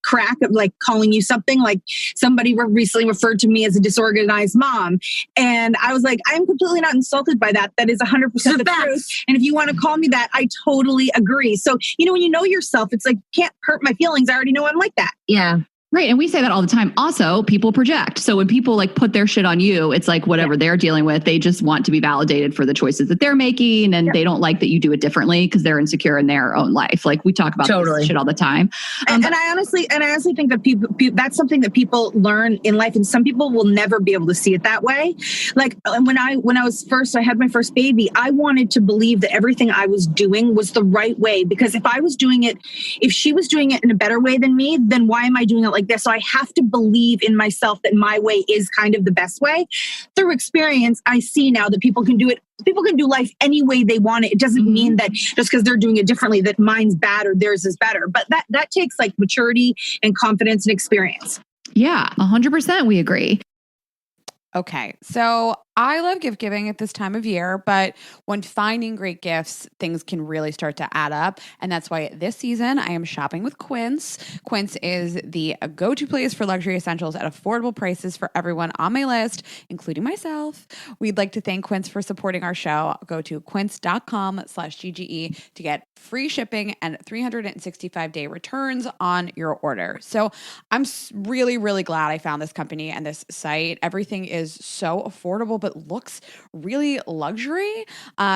crack of calling you something, somebody recently referred to me as a disorganized mom. And I was like, I'm completely not insulted by that. That is 100% the truth. And if you want to call me that, I totally agree. So, when you know yourself, it's can't hurt my feelings. I already know I'm like that. Yeah. Right. And we say that all the time. Also, people project. So when people put their shit on you, it's whatever they're dealing with, they just want to be validated for the choices that they're making. And they don't like that you do it differently because they're insecure in their own life. We talk about this shit all the time. And I honestly think that people that's something that people learn in life. And some people will never be able to see it that way. When I had my first baby, I wanted to believe that everything I was doing was the right way. Because if she was doing it in a better way than me, then why am I doing it like this? So I have to believe in myself that my way is kind of the best way. Through experience, I see now that people can do it. People can do life any way they want it. It doesn't mean that just because they're doing it differently, that mine's bad or theirs is better. But that takes maturity and confidence and experience. Yeah, 100%. We agree. Okay, so I love gift giving at this time of year, but when finding great gifts, things can really start to add up. And that's why this season I am shopping with Quince. Quince is the go-to place for luxury essentials at affordable prices for everyone on my list, including myself. We'd like to thank Quince for supporting our show. Go to quince.com/GGE to get free shipping and 365-day returns on your order. So I'm really, really glad I found this company and this site. Everything is so affordable, but looks really luxury.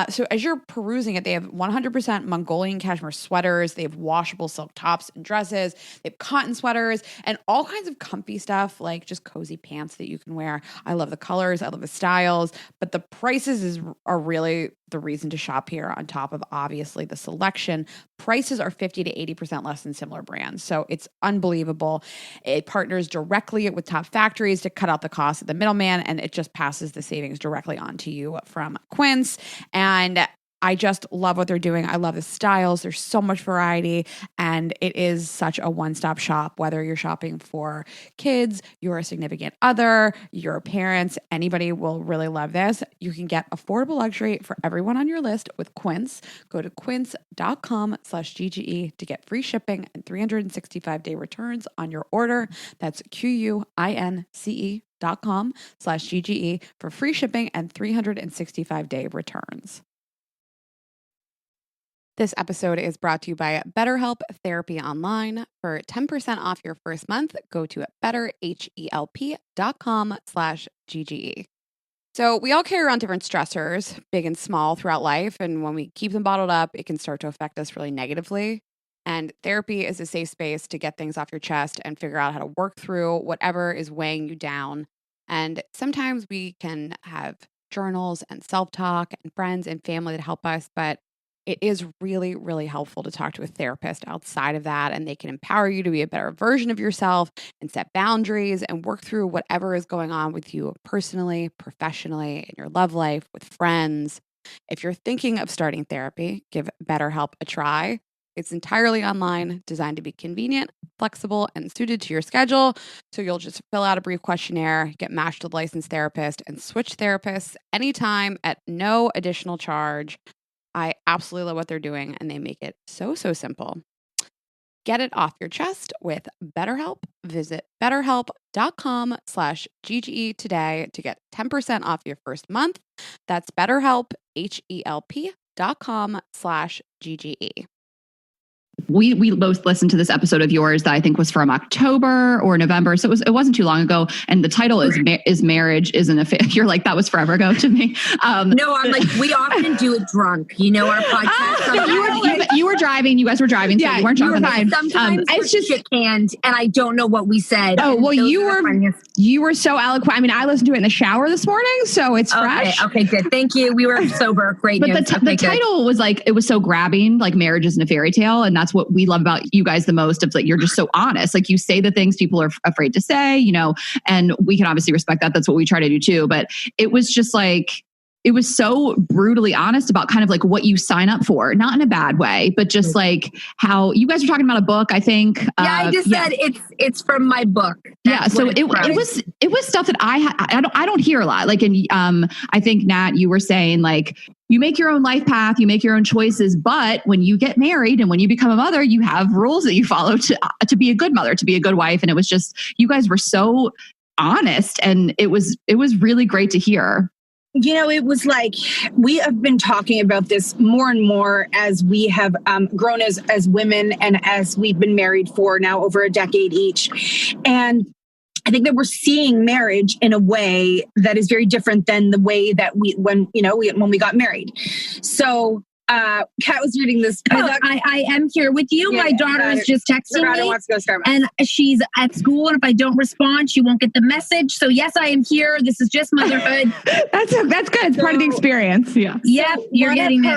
So as you're perusing it, they have 100% Mongolian cashmere sweaters. They have washable silk tops and dresses. They have cotton sweaters and all kinds of comfy stuff, like just cozy pants that you can wear. I love the colors. I love the styles, but the prices are really the reason to shop here, on top of obviously the selection. Prices are 50 to 80% less than similar brands. So it's unbelievable. It partners directly with top factories to cut out the cost of the middleman, and it just passes the savings directly on to you from Quince. And I just love what they're doing. I love the styles. There's so much variety, and it is such a one-stop shop, whether you're shopping for kids, you're a significant other, your parents, anybody will really love this. You can get affordable luxury for everyone on your list with Quince. Go to quince.com/GGE to get free shipping and 365-day returns on your order. That's QUINCE.com/GGE for free shipping and 365-day returns. This episode is brought to you by BetterHelp Therapy Online. For 10% off your first month, go to betterhelp.com/GGE. So we all carry around different stressors, big and small, throughout life. And when we keep them bottled up, it can start to affect us really negatively. And therapy is a safe space to get things off your chest and figure out how to work through whatever is weighing you down. And sometimes we can have journals and self-talk and friends and family that help us, but it is really, really helpful to talk to a therapist outside of that, and they can empower you to be a better version of yourself and set boundaries and work through whatever is going on with you personally, professionally, in your love life, with friends. If you're thinking of starting therapy, give BetterHelp a try. It's entirely online, designed to be convenient, flexible, and suited to your schedule. So you'll just fill out a brief questionnaire, get matched with a licensed therapist, and switch therapists anytime at no additional charge. I absolutely love what they're doing, and they make it so, so simple. Get it off your chest with BetterHelp. Visit betterhelp.com/GGE today to get 10% off your first month. That's BetterHelp, HELP.com/GGE. we both listened to this episode of yours that I think was from October or November. So it wasn't too long ago. And the title is Marriage Isn't a Failure. You're like, that was forever ago to me. No, I'm like, we often do it drunk. You know, our podcast. You were driving. You guys were driving. So you weren't drunk. Sometimes it's just shit canned and I don't know what we said. Oh, well, you were so eloquent. I mean, I listened to it in the shower this morning, so it's fresh. Okay, good. Thank you. We were sober. Great but news. The title was like, it was so grabbing, like Marriage Isn't a Fairy Tale. And that's what we love about you guys the most, of like, you're just so honest. Like you say the things people are afraid to say, you know, and we can obviously respect that. That's what we try to do too. But it was just like, it was so brutally honest about kind of like what you sign up for, not in a bad way, but just like how you guys were talking about a book, I think. Yeah, I just said it's from my book. That's so it was stuff that I don't hear a lot. Like, I think Nat, you were saying like, you make your own life path, you make your own choices, but when you get married and when you become a mother, you have rules that you follow to be a good mother, to be a good wife. And it was just, you guys were so honest, and it was really great to hear. You know, it was like, we have been talking about this more and more as we have grown as women and as we've been married for now over a decade each. And I think that we're seeing marriage in a way that is very different than the way that when we got married. So Kat was reading this. I am here with you. My daughter is just texting me. Wants to go Starbucks. And she's at school. And if I don't respond, she won't get the message. So yes, I am here. This is just motherhood. That's good. It's part of the experience. Yeah. Yep. You're getting it.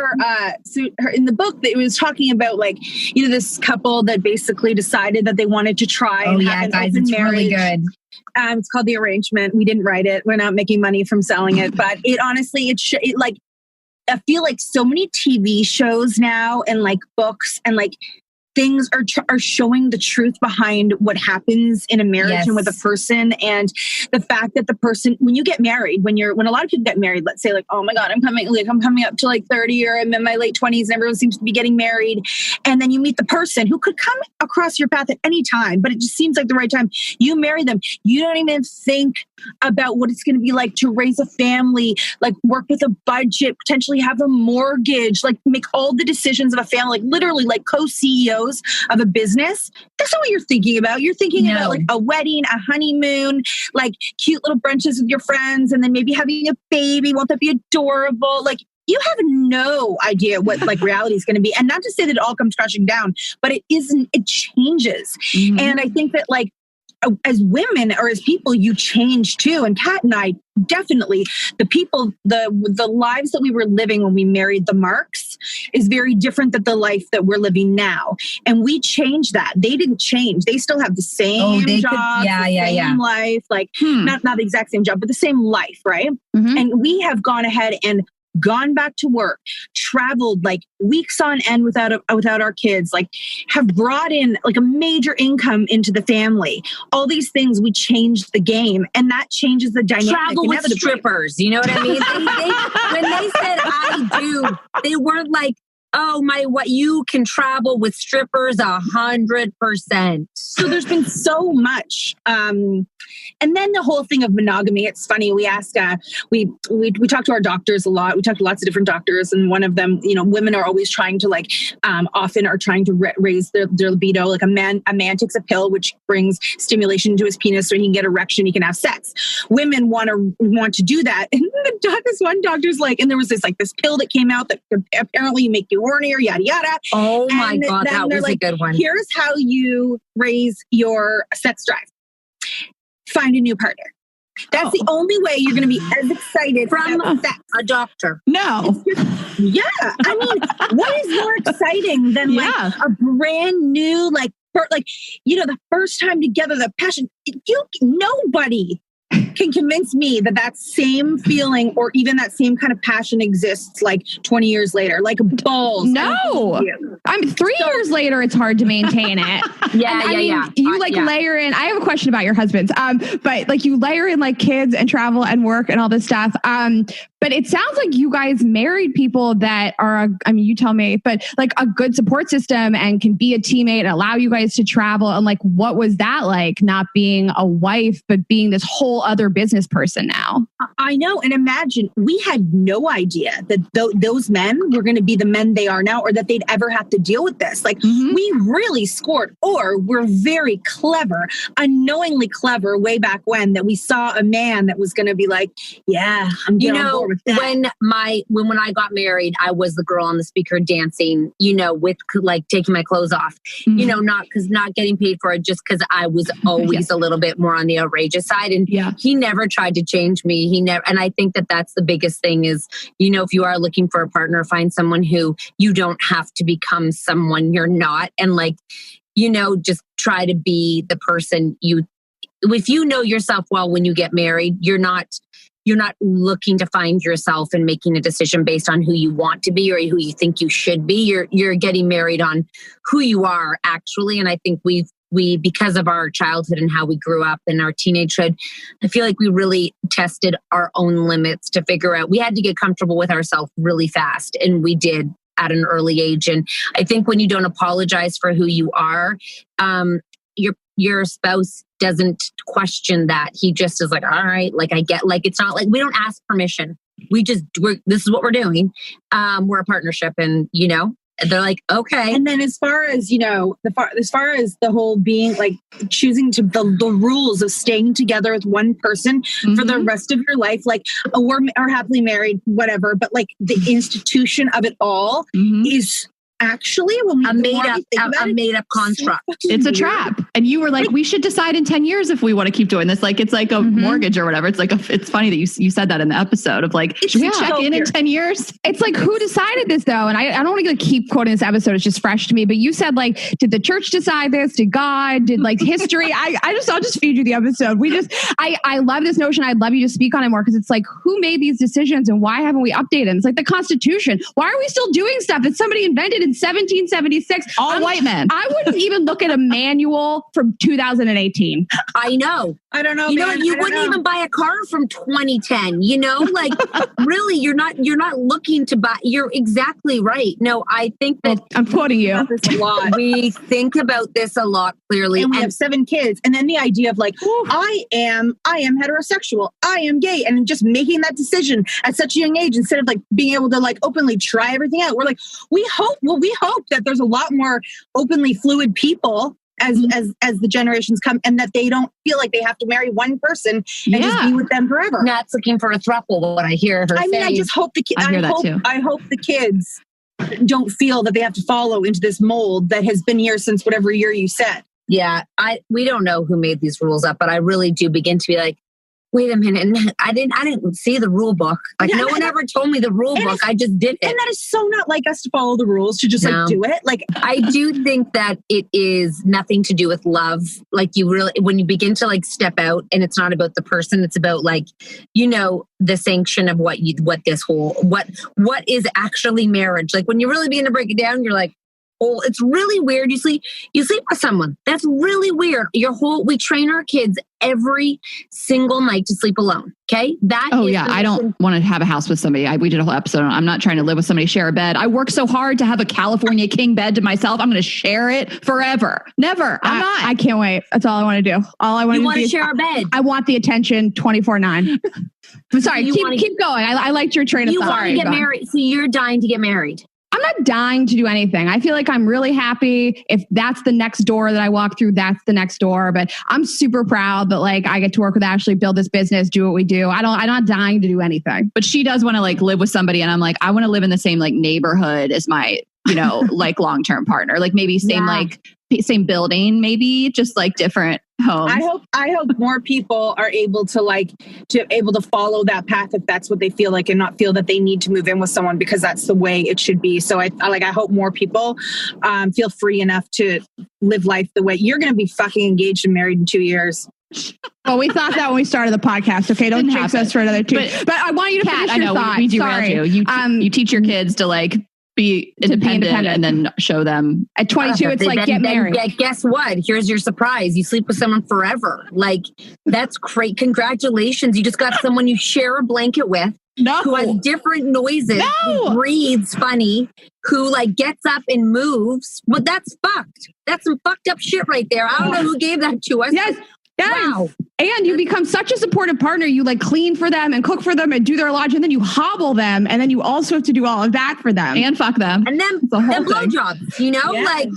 Her in the book, it was talking about like, you know, this couple that basically decided that they wanted to try and have an guys, open it's marriage. really good. It's called The Arrangement. We didn't write it. We're not making money from selling it, but it honestly, I feel like so many TV shows now and like books and like things are showing the truth behind what happens in a marriage and with a person. And the fact that the person, when you get married, when a lot of people get married, let's say like, oh my God, I'm coming up to like 30 or I'm in my late 20s and everyone seems to be getting married. And then you meet the person who could come across your path at any time, but it just seems like the right time. You marry them. You don't even think about what it's going to be like to raise a family, like work with a budget, potentially have a mortgage, like make all the decisions of a family, like literally like co-CEOs of a business. That's not what you're thinking about. You're thinking about like a wedding, a honeymoon, like cute little brunches with your friends, and then maybe having a baby. Won't that be adorable? Like you have no idea what like reality is going to be. And not to say that it all comes crashing down, but it changes. Mm-hmm. And I think that like, as women or as people, you change too. And Kat and I definitely, the lives that we were living when we married the Marks is very different than the life that we're living now. And we changed that. They didn't change. They still have the same job, same life, like not the exact same job, but the same life, right? Mm-hmm. And we have gone ahead and gone back to work, traveled like weeks on end without our kids, like have brought in like a major income into the family. All these things, we changed the game, and that changes the dynamic. Travel with strippers, you know what I mean? When they said I do, they weren't like, oh what you can travel with strippers 100%. So there's been so much. And then the whole thing of monogamy, it's funny. We asked, we talked to our doctors a lot. We talked to lots of different doctors, and one of them, you know, women are always trying to like, often are trying to raise their libido. Like a man takes a pill, which brings stimulation to his penis so he can get erection, he can have sex. Women want to do that. And this one doctor's like, and there was this pill that came out that could apparently make you hornier, yada, yada. Oh my God, that was a good one. Here's how you raise your sex drive. Find a new partner. That's the only way you're going to be as excited from sex. A doctor. No. I mean, what is more exciting than like a brand new, like, the first time together, the passion, nobody can convince me that same feeling or even that same kind of passion exists like 20 years later, like balls. No, I'm 3 years later. It's hard to maintain it. You layer in, I have a question about your husbands. But like you layer in like kids and travel and work and all this stuff. But it sounds like you guys married people that are, I mean, you tell me, but like a good support system and can be a teammate and allow you guys to travel. And like, what was that like, not being a wife, but being this whole other business person now? I know. And imagine, we had no idea that those men were going to be the men they are now, or that they'd ever have to deal with this. Like, we really scored, or we're very clever, unknowingly clever way back when, that we saw a man that was going to be like, yeah, I'm getting on board with that. When I got married, I was the girl on the speaker dancing, with like taking my clothes off, not getting paid for it, just because I was always a little bit more on the outrageous side. And he never tried to change me. And I think that that's the biggest thing is, if you are looking for a partner, find someone who you don't have to become someone you're not. And like, just try to be the person if you know yourself well when you get married, you're not looking to find yourself and making a decision based on who you want to be or who you think you should be. You're getting married on who you are actually. And I think we because of our childhood and how we grew up in our teenagehood, I feel like we really tested our own limits to figure out. We had to get comfortable with ourselves really fast, and we did at an early age. And I think when you don't apologize for who you are, your spouse doesn't question that. He just is like, all right, like I get, like, it's not like we don't ask permission. This is what we're doing. We're a partnership, and they're like, okay. And then as far as, as far as the whole being like choosing to the rules of staying together with one person for the rest of your life, like we're happily married, whatever. But like the institution of it all is actually a made up construct. It's a trap. And you were like, we should decide in 10 years if we want to keep doing this. Like, it's like a mortgage or whatever. It's like, it's funny that you said that in the episode of like, should we check in 10 years? It's like, who decided this though? And I don't want to keep quoting this episode. It's just fresh to me, but you said like, did the church decide this? Did God? Did like history? I'll just feed you the episode. I love this notion. I'd love you to speak on it more, because it's like, who made these decisions and why haven't we updated them? It's like the Constitution. Why are we still doing stuff that somebody invented in 1776? All white men. I wouldn't even look at a manual from 2018. I know. I don't know. You wouldn't even buy a car from 2010. Like really, you're not looking to buy. You're exactly right. No, I think that I'm quoting you. A lot. We think about this a lot, clearly. And we have 7 kids, and then the idea of like, I am heterosexual, I am gay, and just making that decision at such a young age instead of like being able to like openly try everything out. We're like, we hope that there's a lot more openly fluid people as the generations come, and that they don't feel like they have to marry one person and just be with them forever. Nat's looking for a throuple, what I hear her say. I just hope I hope the kids don't feel that they have to follow into this mold that has been here since whatever year you said. Yeah, we don't know who made these rules up, but I really do begin to be like, wait a minute, I didn't see the rule book. Like no one ever told me the rule book. I just did it. And that is so not like us to follow the rules, to just like do it. Like I do think that it is nothing to do with love. Like you really, when you begin to like step out, and it's not about the person, it's about like, the sanction of what is actually marriage. Like when you really begin to break it down, you're like, oh, it's really weird. You sleep with someone. That's really weird. We train our kids every single night to sleep alone. Okay. I don't want to have a house with somebody. We did a whole episode on, I'm not trying to live with somebody, share a bed. I work so hard to have a California king bed to myself. I'm going to share it forever. Never. I'm not. I can't wait. That's all I want to do. All I want to do is share a bed. I want the attention 24/9. I'm sorry. Keep going. I liked your train of thought. You want to get married. So you're dying to get married. I'm not dying to do anything. I feel like I'm really happy. If that's the next door that I walk through, that's the next door. But I'm super proud that like I get to work with Ashley, build this business, do what we do. I'm not dying to do anything. But she does want to like live with somebody. And I'm like, I want to live in the same like neighborhood as my, like long-term partner. Like maybe same building, maybe just like different homes. I hope more people are able to follow that path if that's what they feel like, and not feel that they need to move in with someone because that's the way it should be. So I hope more people feel free enough to live life the way you're going to be fucking engaged and married in 2 years. Well, we thought that when we started the podcast. Okay, don't jinx us for another 2. But I want you to finish your thought. We derailed you. You teach your kids to like be independent and then show them. At 22, it's like, get married. Guess what? Here's your surprise. You sleep with someone forever. Like, that's great. Congratulations. You just got someone you share a blanket with who has different noises, who breathes funny, who like gets up and moves. But that's fucked. That's some fucked up shit right there. I don't know who gave that to us. Yes. Wow. And you become such a supportive partner. You like clean for them and cook for them and do their laundry, and then you hobble them, and then you also have to do all of that for them and fuck them. And then blowjobs, you know, like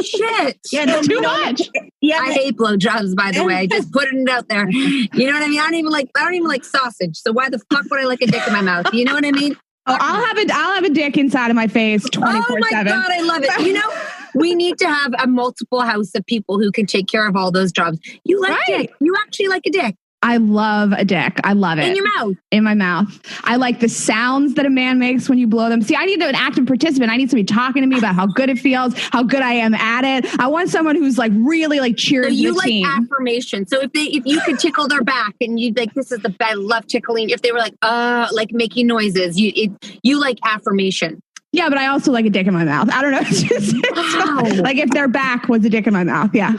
shit. Yeah, too much. Yeah, I hate blowjobs. By the way, just putting it out there. You know what I mean? I don't even like sausage. So why the fuck would I like a dick in my mouth? You know what I mean? Oh, I'll have a dick inside of my face 24/7. Oh my God, I love it. You know, we need to have a multiple house of people who can take care of all those jobs. You like dick. You actually like a dick. I love a dick. I love it. In your mouth. In my mouth. I like the sounds that a man makes when you blow them. See, I need an active participant. I need somebody talking to me about how good it feels, how good I am at it. I want someone who's like really like cheering the team. You like affirmation. So if you could tickle their back and you'd like, this is the best, I love tickling. If they were like making noises, you like affirmation. Yeah, but I also like a dick in my mouth. I don't know. It's like if their back was a dick in my mouth. Yeah.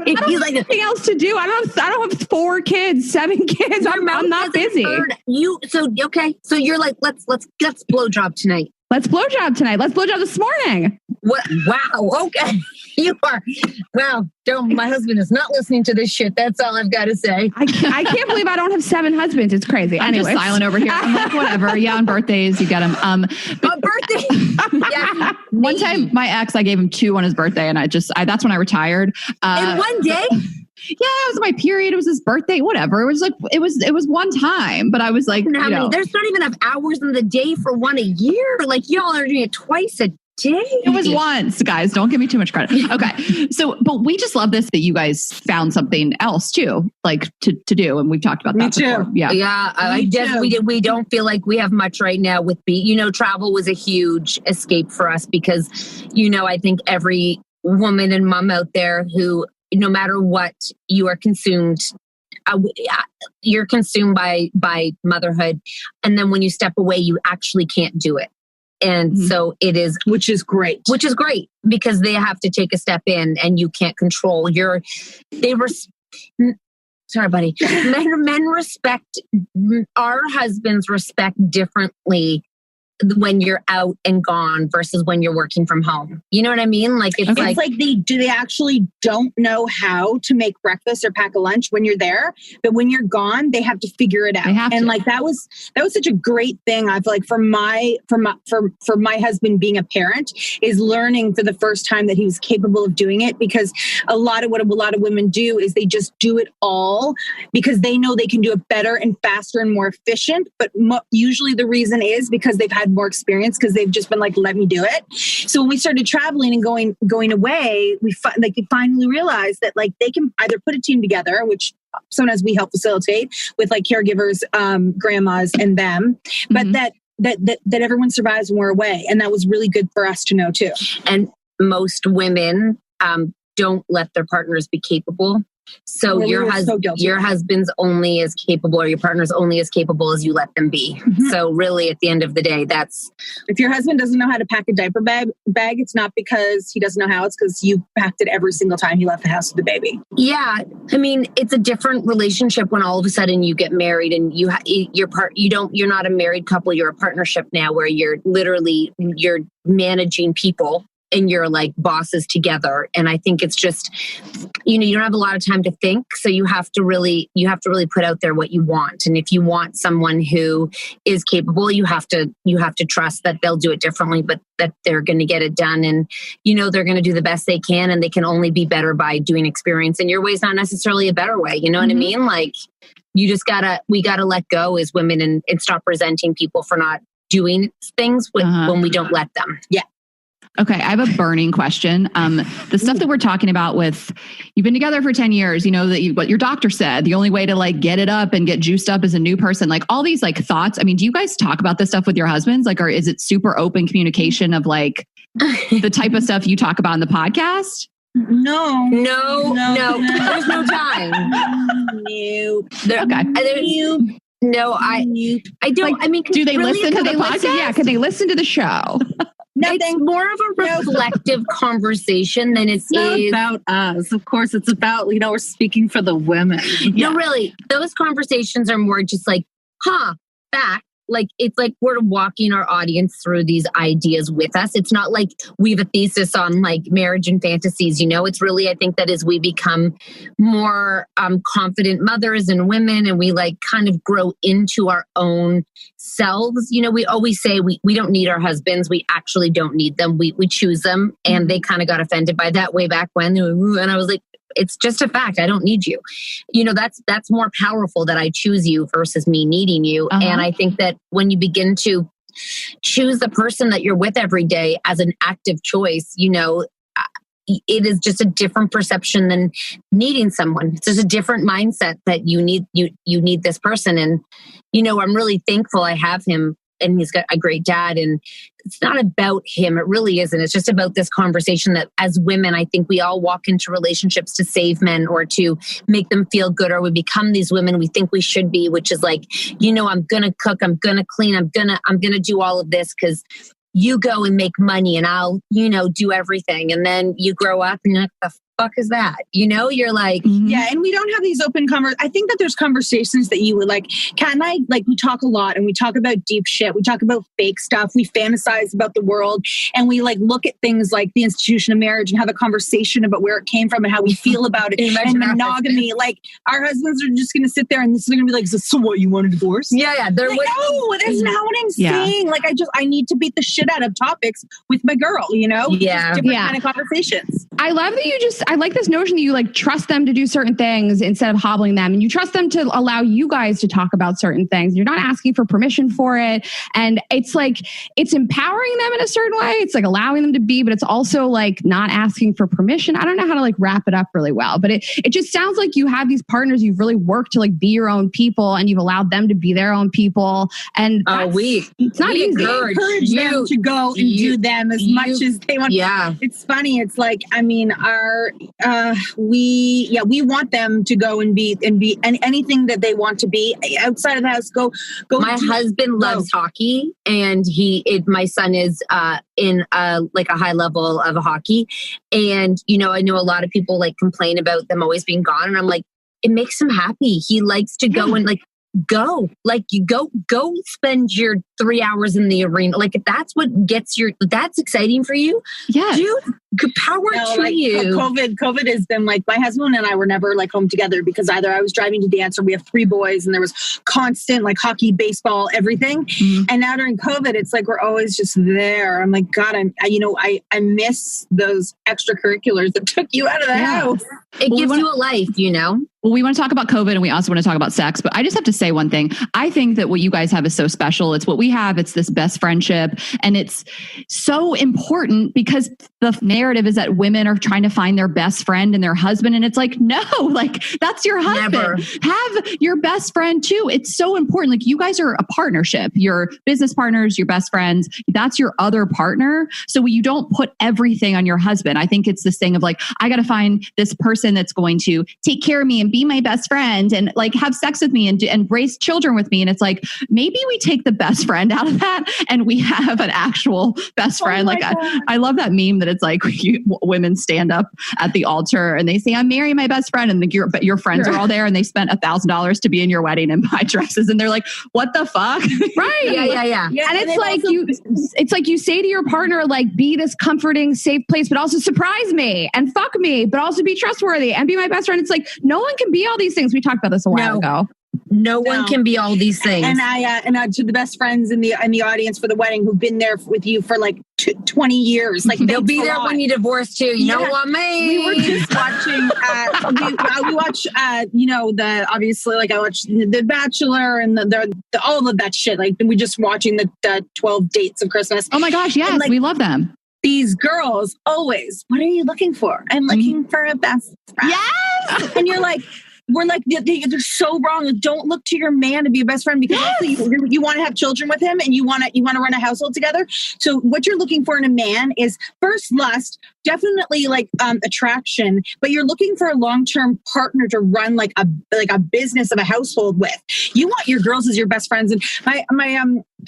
If you like anything else to do, I don't have 4 kids, 7 kids. I'm not busy. So you're like, let's blowjob tonight. Let's blowjob tonight. Let's blowjob this morning. What? Wow. Okay. You are. Wow. My husband is not listening to this shit. That's all I've got to say. I can't believe I don't have 7 husbands. It's crazy. I'm just silent over here. I'm like, whatever. Yeah, on birthdays, you get them. Birthday. Yeah. One time, my ex, I gave him 2 on his birthday, and that's when I retired. In one day? Yeah, it was my period. It was his birthday, whatever. It was like, it was one time, but I was like, there's not even enough hours in the day for one a year. Like y'all are doing it twice a day. It was once, guys. Don't give me too much credit. Okay. So, but we just love this that you guys found something else too, like to do. And we've talked about that before. Yeah. Yeah. I guess we don't feel like we have much right now with travel was a huge escape for us because, I think every woman and mom out there who, no matter what you are consumed, you're consumed by motherhood. And then when you step away, you actually can't do it. And so it is, which is great because they have to take a step in and you can't control sorry, buddy. Men respect, our husbands respect differently when you're out and gone versus when you're working from home. You know what I mean? Like it's like they actually don't know how to make breakfast or pack a lunch when you're there, but when you're gone, they have to figure it out. And like that was such a great thing. I feel like for my husband being a parent is learning for the first time that he was capable of doing it, because a lot of women do is they just do it all because they know they can do it better and faster and more efficient. But usually the reason is because they've had more experience, because they've just been like, let me do it. So when we started traveling and going away, we finally realized that like they can either put a team together, which sometimes we help facilitate with like caregivers, grandmas and them, but that everyone survives when we're away. And that was really good for us to know too. And most women don't let their partners be capable. So your husband's only as capable, or your partner's only as capable as you let them be. Mm-hmm. So really, at the end of the day, that's... If your husband doesn't know how to pack a diaper bag, it's not because he doesn't know how. It's because you packed it every single time he left the house with the baby. Yeah. I mean, it's a different relationship when all of a sudden you get married and you're not a married couple, you're a partnership now where you're managing people. And you're like bosses together. And I think it's just, you don't have a lot of time to think. So you have to really put out there what you want. And if you want someone who is capable, you have to trust that they'll do it differently, but that they're going to get it done. And, they're going to do the best they can, and they can only be better by doing experience. And your way is not necessarily a better way. You know what I mean? Like we gotta let go as women and stop resenting people for not doing things when we don't let them. Yeah. Okay, I have a burning question. The stuff that we're talking about with, you've been together for 10 years, what your doctor said, the only way to like get it up and get juiced up as a new person, like all these like thoughts. I mean, do you guys talk about this stuff with your husbands? Like, or is it super open communication of like the type of stuff you talk about in the podcast? No. There's no time. No, I don't. Like, I mean, do they listen to the podcast? Yeah, can they listen to the show? It's more of a reflective conversation than it's about us. Of course, it's about, we're speaking for the women. No, really, those conversations are more just like back. Like, it's like we're walking our audience through these ideas with us. It's not like we have a thesis on like marriage and fantasies, it's really, I think that as we become more confident mothers and women, and we like kind of grow into our own selves, we always say we don't need our husbands. We actually don't need them. We choose them. And they kind of got offended by that way back when. And I was like, it's just a fact. I don't need you. That's more powerful that I choose you versus me needing you. And I think that when you begin to choose the person that you're with every day as an active choice, it is just a different perception than needing someone. It's just a different mindset that you need this person. And, I'm really thankful I have him, and he's got a great dad. And it's not about him. It really isn't. It's just about this conversation that as women, I think we all walk into relationships to save men or to make them feel good, or we become these women we think we should be, which is like, I'm going to cook, I'm going to clean, I'm going to do all of this because you go and make money and I'll, do everything. And then you grow up and you're like, the fuck is that? You're like, yeah. And we don't have these open I think that there's conversations that you would like, Cat and I, like, we talk a lot and we talk about deep shit. We talk about fake stuff. We fantasize about the world, and we like look at things like the institution of marriage and have a conversation about where it came from and how we feel about it and monogamy. Like, our husbands are just going to sit there and this is going to be like, so what, you want a divorce? Yeah. They're like, no, that's not what I'm saying. Like, I need to beat the shit out of topics with my girl, Yeah. Different kind of conversations. I love that I like this notion that you like trust them to do certain things instead of hobbling them, and you trust them to allow you guys to talk about certain things. You're not asking for permission for it. And it's like, it's empowering them in a certain way. It's like allowing them to be, but it's also like not asking for permission. I don't know how to like wrap it up really well, but it just sounds like you have these partners. You've really worked to like be your own people, and you've allowed them to be their own people. And it's not easy. Encourage them to go and do them as much as they want. Yeah. It's funny. It's like, we want them to go and be anything that they want to be outside of the house. Go. My husband loves hockey, and my son is in like a high level of hockey. And, I know a lot of people like complain about them always being gone. And I'm like, it makes him happy. He likes to go and like, go spend your 3 hours in the arena. Like, if that's what that's exciting for you. Yeah. Dude, good power to you. COVID has been like, my husband and I were never like home together because either I was driving to dance or we have 3 boys and there was constant like hockey, baseball, everything. Mm-hmm. And now during COVID, it's like, we're always just there. I'm like, God, I miss those extracurriculars that took you out of the house. It gives you a life, Well, we want to talk about COVID and we also want to talk about sex, but I just have to say one thing. I think that what you guys have is so special. It's what we have. It's this best friendship. And it's so important because the narrative is that women are trying to find their best friend and their husband. And it's like, no, like that's your husband. Never. Have your best friend too. It's so important. Like, you guys are a partnership. Your business partners, your best friends, that's your other partner. So you don't put everything on your husband. I think it's this thing of like, I got to find this person that's going to take care of me and be my best friend and like have sex with me and raise children with me. And it's like, maybe we take the best friend out of that and we have an actual best friend. Like, I love that meme that it's like women stand up at the altar and they say, I'm marrying my best friend. And your friends are all there and they spent $1,000 to be in your wedding and buy dresses. And they're like, what the fuck? Right. Yeah. And it's like you say to your partner, like, be this comforting, safe place, but also surprise me and fuck me, but also be trustworthy and be my best friend. It's like, no one can be all these things. We talked about this a while ago. No one can be all these things. And I to the best friends in the audience for the wedding who've been there with you for like 20 years. Like, they'll be there when you divorce too. You know what, man? We were just watching. We watch. Obviously, like, I watched The Bachelor and the all of that shit. Like, we just watching the 12 dates of Christmas. Oh my gosh, yes, and, like, we love them. These girls always. What are you looking for? I'm looking for a best friend. Yes, and you're like. We're like, they're so wrong. Like, don't look to your man to be a best friend because you want to have children with him and you want to run a household together. So what you're looking for in a man is first lust, definitely like attraction, but you're looking for a long-term partner to run like a business of a household with. You want your girls as your best friends. And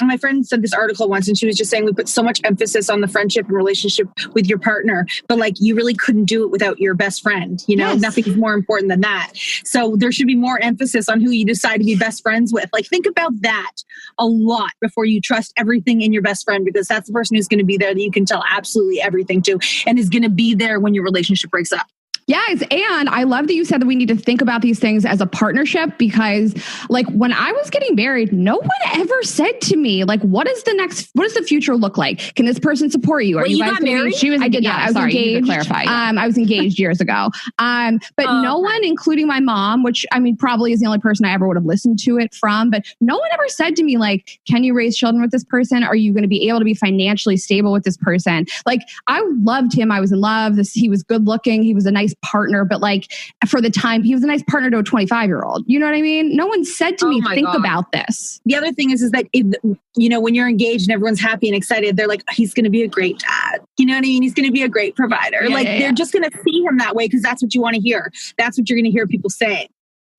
my friend said this article once, and she was just saying we put so much emphasis on the friendship and relationship with your partner, but like you really couldn't do it without your best friend. You know, nothing's more important than that. So there should be more emphasis on who you decide to be best friends with. Like think about that a lot before you trust everything in your best friend, because that's the person who's going to be there that you can tell absolutely everything to, and is going to be there when your relationship breaks up. Yes. And I love that you said that we need to think about these things as a partnership, because like when I was getting married, no one ever said to me, like, what does the future look like? Can this person support you? Are you guys married? I did not. I was engaged. Clarify. I was engaged years ago. But no one, including my mom, which I mean, probably is the only person I ever would have listened to it from, but no one ever said to me, like, can you raise children with this person? Are you going to be able to be financially stable with this person? Like, I loved him. I was in love. He was good looking. He was a nice partner, but like for the time, he was a nice partner to a 25-year-old. You know what I mean? No one said to me, think about this. The other thing is that, you know, when you're engaged and everyone's happy and excited, they're like, he's going to be a great dad. You know what I mean? He's going to be a great provider. They're just going to see him that way because that's what you want to hear. That's what you're going to hear people say.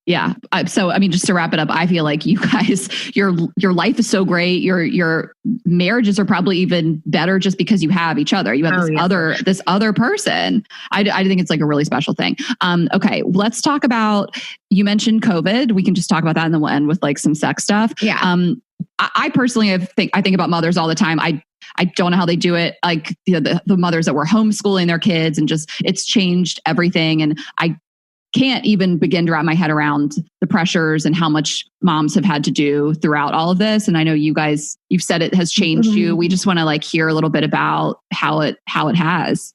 Yeah. So, I mean, just to wrap it up, I feel like you guys, your life is so great. Your marriages are probably even better just because you have each other. You have this other person. I think it's like a really special thing. Okay. Let's talk about, you mentioned COVID. We can just talk about that in the end with like some sex stuff. Yeah. I personally think about mothers all the time. I don't know how they do it. Like the mothers that were homeschooling their kids, and just, it's changed everything. And I can't even begin to wrap my head around the pressures and how much moms have had to do throughout all of this. And I know you guys, you've said it has changed you. We just want to like hear a little bit about how it has.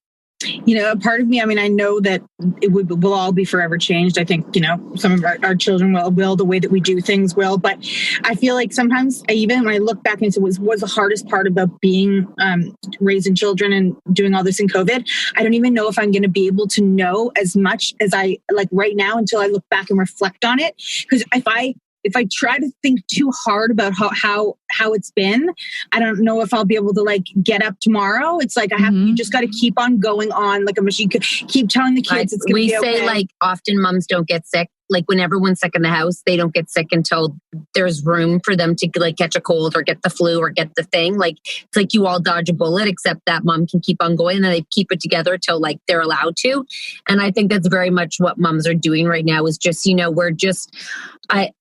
You know, a part of me, I mean, I know that we'll all be forever changed. I think, you know, some of our children will, the way that we do things will. But I feel like sometimes, even when I look back into what was the hardest part about being raising children and doing all this in COVID, I don't even know if I'm going to be able to know as much as I like right now until I look back and reflect on it. Because if I try to think too hard about how it's been, I don't know if I'll be able to like get up tomorrow. It's like you just got to keep on going on like a machine. Keep telling the kids it's going to be okay. We say like often moms don't get sick. Like when everyone's sick in the house, they don't get sick until there's room for them to like catch a cold or get the flu or get the thing. Like it's like you all dodge a bullet, except that mom can keep on going and they keep it together till like they're allowed to. And I think that's very much what moms are doing right now is just, you know,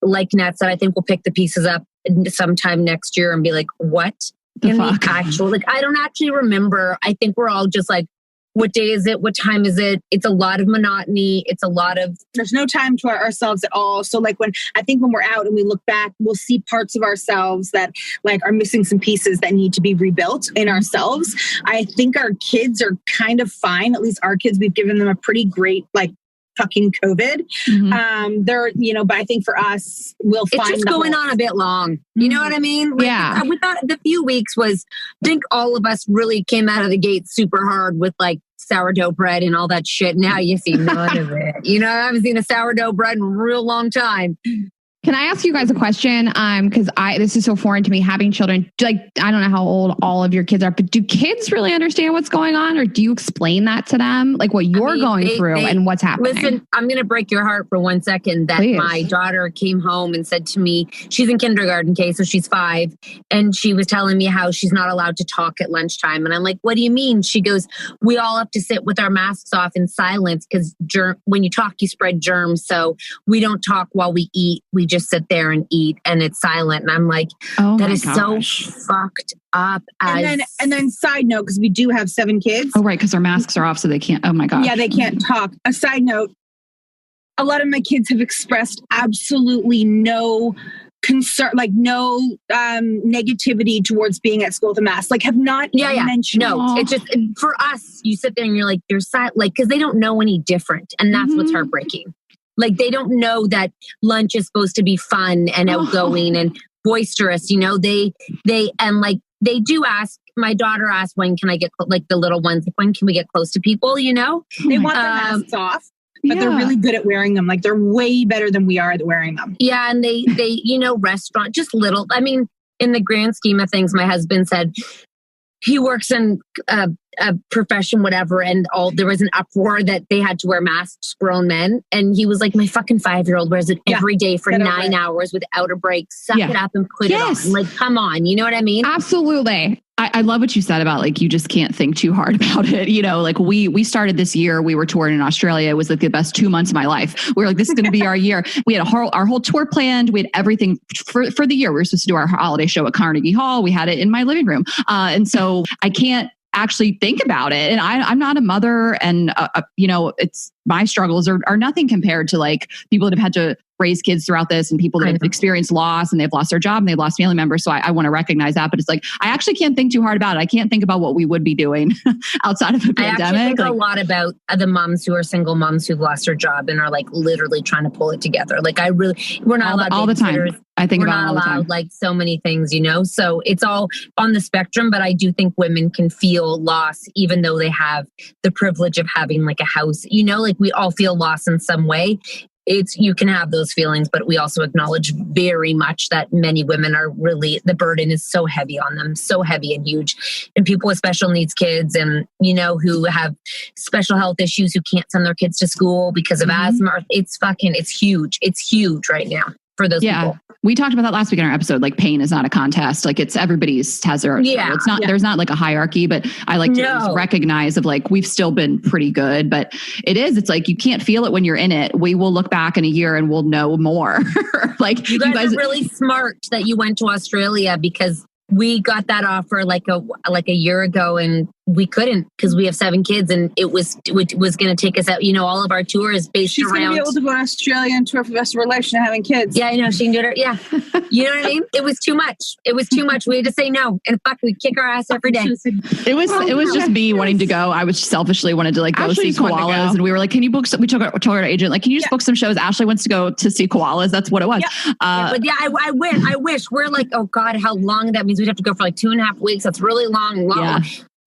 like Nat said, I think we'll pick the pieces up sometime next year and be like, what? The fuck? I don't actually remember. I think we're all just like, what day is it? What time is it? It's a lot of monotony. It's a lot of... There's no time to ourselves at all. So like when we're out and we look back, we'll see parts of ourselves that like are missing some pieces that need to be rebuilt in ourselves. I think our kids are kind of fine. At least our kids, we've given them a pretty great like fucking COVID. They're, you know, but I think for us, we'll find it's just going on a bit long. You know what I mean? Like, yeah. We thought the few weeks was, I think all of us really came out of the gate super hard with like sourdough bread and all that shit. Now you see none of it. You know, I haven't seen a sourdough bread in a real long time. Can I ask you guys a question? Because this is so foreign to me, having children. Like, I don't know how old all of your kids are, but do kids really understand what's going on, or do you explain that to them, like what you're going through and what's happening? Listen, I'm going to break your heart for 1 second. That Please. My daughter came home and said to me, she's in kindergarten, okay, so she's 5, and she was telling me how she's not allowed to talk at lunchtime, and I'm like, what do you mean? She goes, we all have to sit with our masks off in silence because when you talk, you spread germs. So we don't talk while we eat. We just sit there and eat and it's silent. And I'm like, that is so fucked up. And then side note, because we do have 7 kids. Oh, right. Because our masks are off. So they can't. Oh my gosh. Yeah, they can't talk. A side note, a lot of my kids have expressed absolutely no concern, like no negativity towards being at school with a mask, like have not mentioned. No, it's just for us, you sit there and you're like, they're silent, like, because they don't know any different. And that's what's heartbreaking. Like, they don't know that lunch is supposed to be fun and outgoing and boisterous, you know, they do ask, my daughter asked, when can I get, like the little ones, like, when can we get close to people, you know? They want their masks off, but they're really good at wearing them. Like, they're way better than we are at wearing them. Yeah. And they, you know, restaurant, just little, I mean, in the grand scheme of things, my husband said, he works in a profession, whatever, and there was an uproar that they had to wear masks, grown men. And he was like, my fucking 5-year-old wears it every day for 9 hours without a break. Suck it up and put it on. Like, come on. You know what I mean? Absolutely. I love what you said about like, you just can't think too hard about it. You know, like we started this year, we were touring in Australia. It was like the best 2 months of my life. We were like, this is going to be our year. We had our whole tour planned. We had everything for the year. We were supposed to do our holiday show at Carnegie Hall. We had it in my living room. And so I can't actually think about it. And I'm not a mother, and you know, it's my struggles are nothing compared to like people that have had to raise kids throughout this, and people that have experienced loss and they've lost their job and they've lost family members. So I want to recognize that, but it's like, I actually can't think too hard about it. I can't think about what we would be doing outside of a pandemic. I actually think a lot about the moms who are single moms who've lost their job and are like literally trying to pull it together. Like we're not allowed all the time. I think about it all the time. We're not allowed like so many things, you know? So it's all on the spectrum, but I do think women can feel loss even though they have the privilege of having like a house, you know, like we all feel loss in some way. You can have those feelings, but we also acknowledge very much that many women are really, the burden is so heavy on them, so heavy and huge. And people with special needs kids and, you know, who have special health issues, who can't send their kids to school because of asthma. It's huge. It's huge right now for those people. We talked about that last week in our episode. Like, pain is not a contest. Like, it's everybody's has their own. Yeah. It's not, there's not like a hierarchy, but I like to recognize of like, we've still been pretty good, but it's like, you can't feel it when you're in it. We will look back in a year and we'll know more. Like you guys are really smart that you went to Australia, because we got that offer like a year ago and we couldn't because we have 7 kids and it was going to take us out. You know, all of our tour is based around. She's going to be able to go to Australia and tour for the rest of her life. She's not having kids. Yeah, I know. She can do it. Yeah. You know what I mean? It was too much. We had to say no. And we kick our ass every day. It was just me wanting to go. I was selfishly wanted to like go see koalas. And we were like, can you book some? We told our agent, like, can you just book some shows? Ashley wants to go to see koalas. That's what it was. Yeah. But yeah, I wish. We're like, oh God, how long that means we'd have to go for like 2.5 weeks. That's really long. Yeah.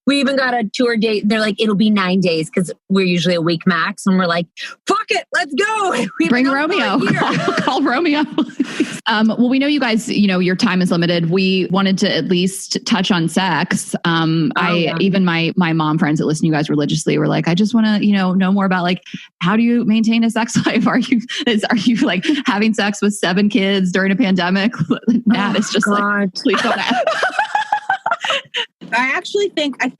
We even got a tour date. They're like, it'll be 9 days because we're usually a week max. And we're like, fuck it, let's go. Bring Romeo. Call Romeo. Well, we know you guys, you know, your time is limited. We wanted to at least touch on sex. Even my mom friends that listen to you guys religiously were like, I just want to, you know more about like, how do you maintain a sex life? Are you like having sex with 7 kids during a pandemic? Nat is just like, please don't ask. I actually think I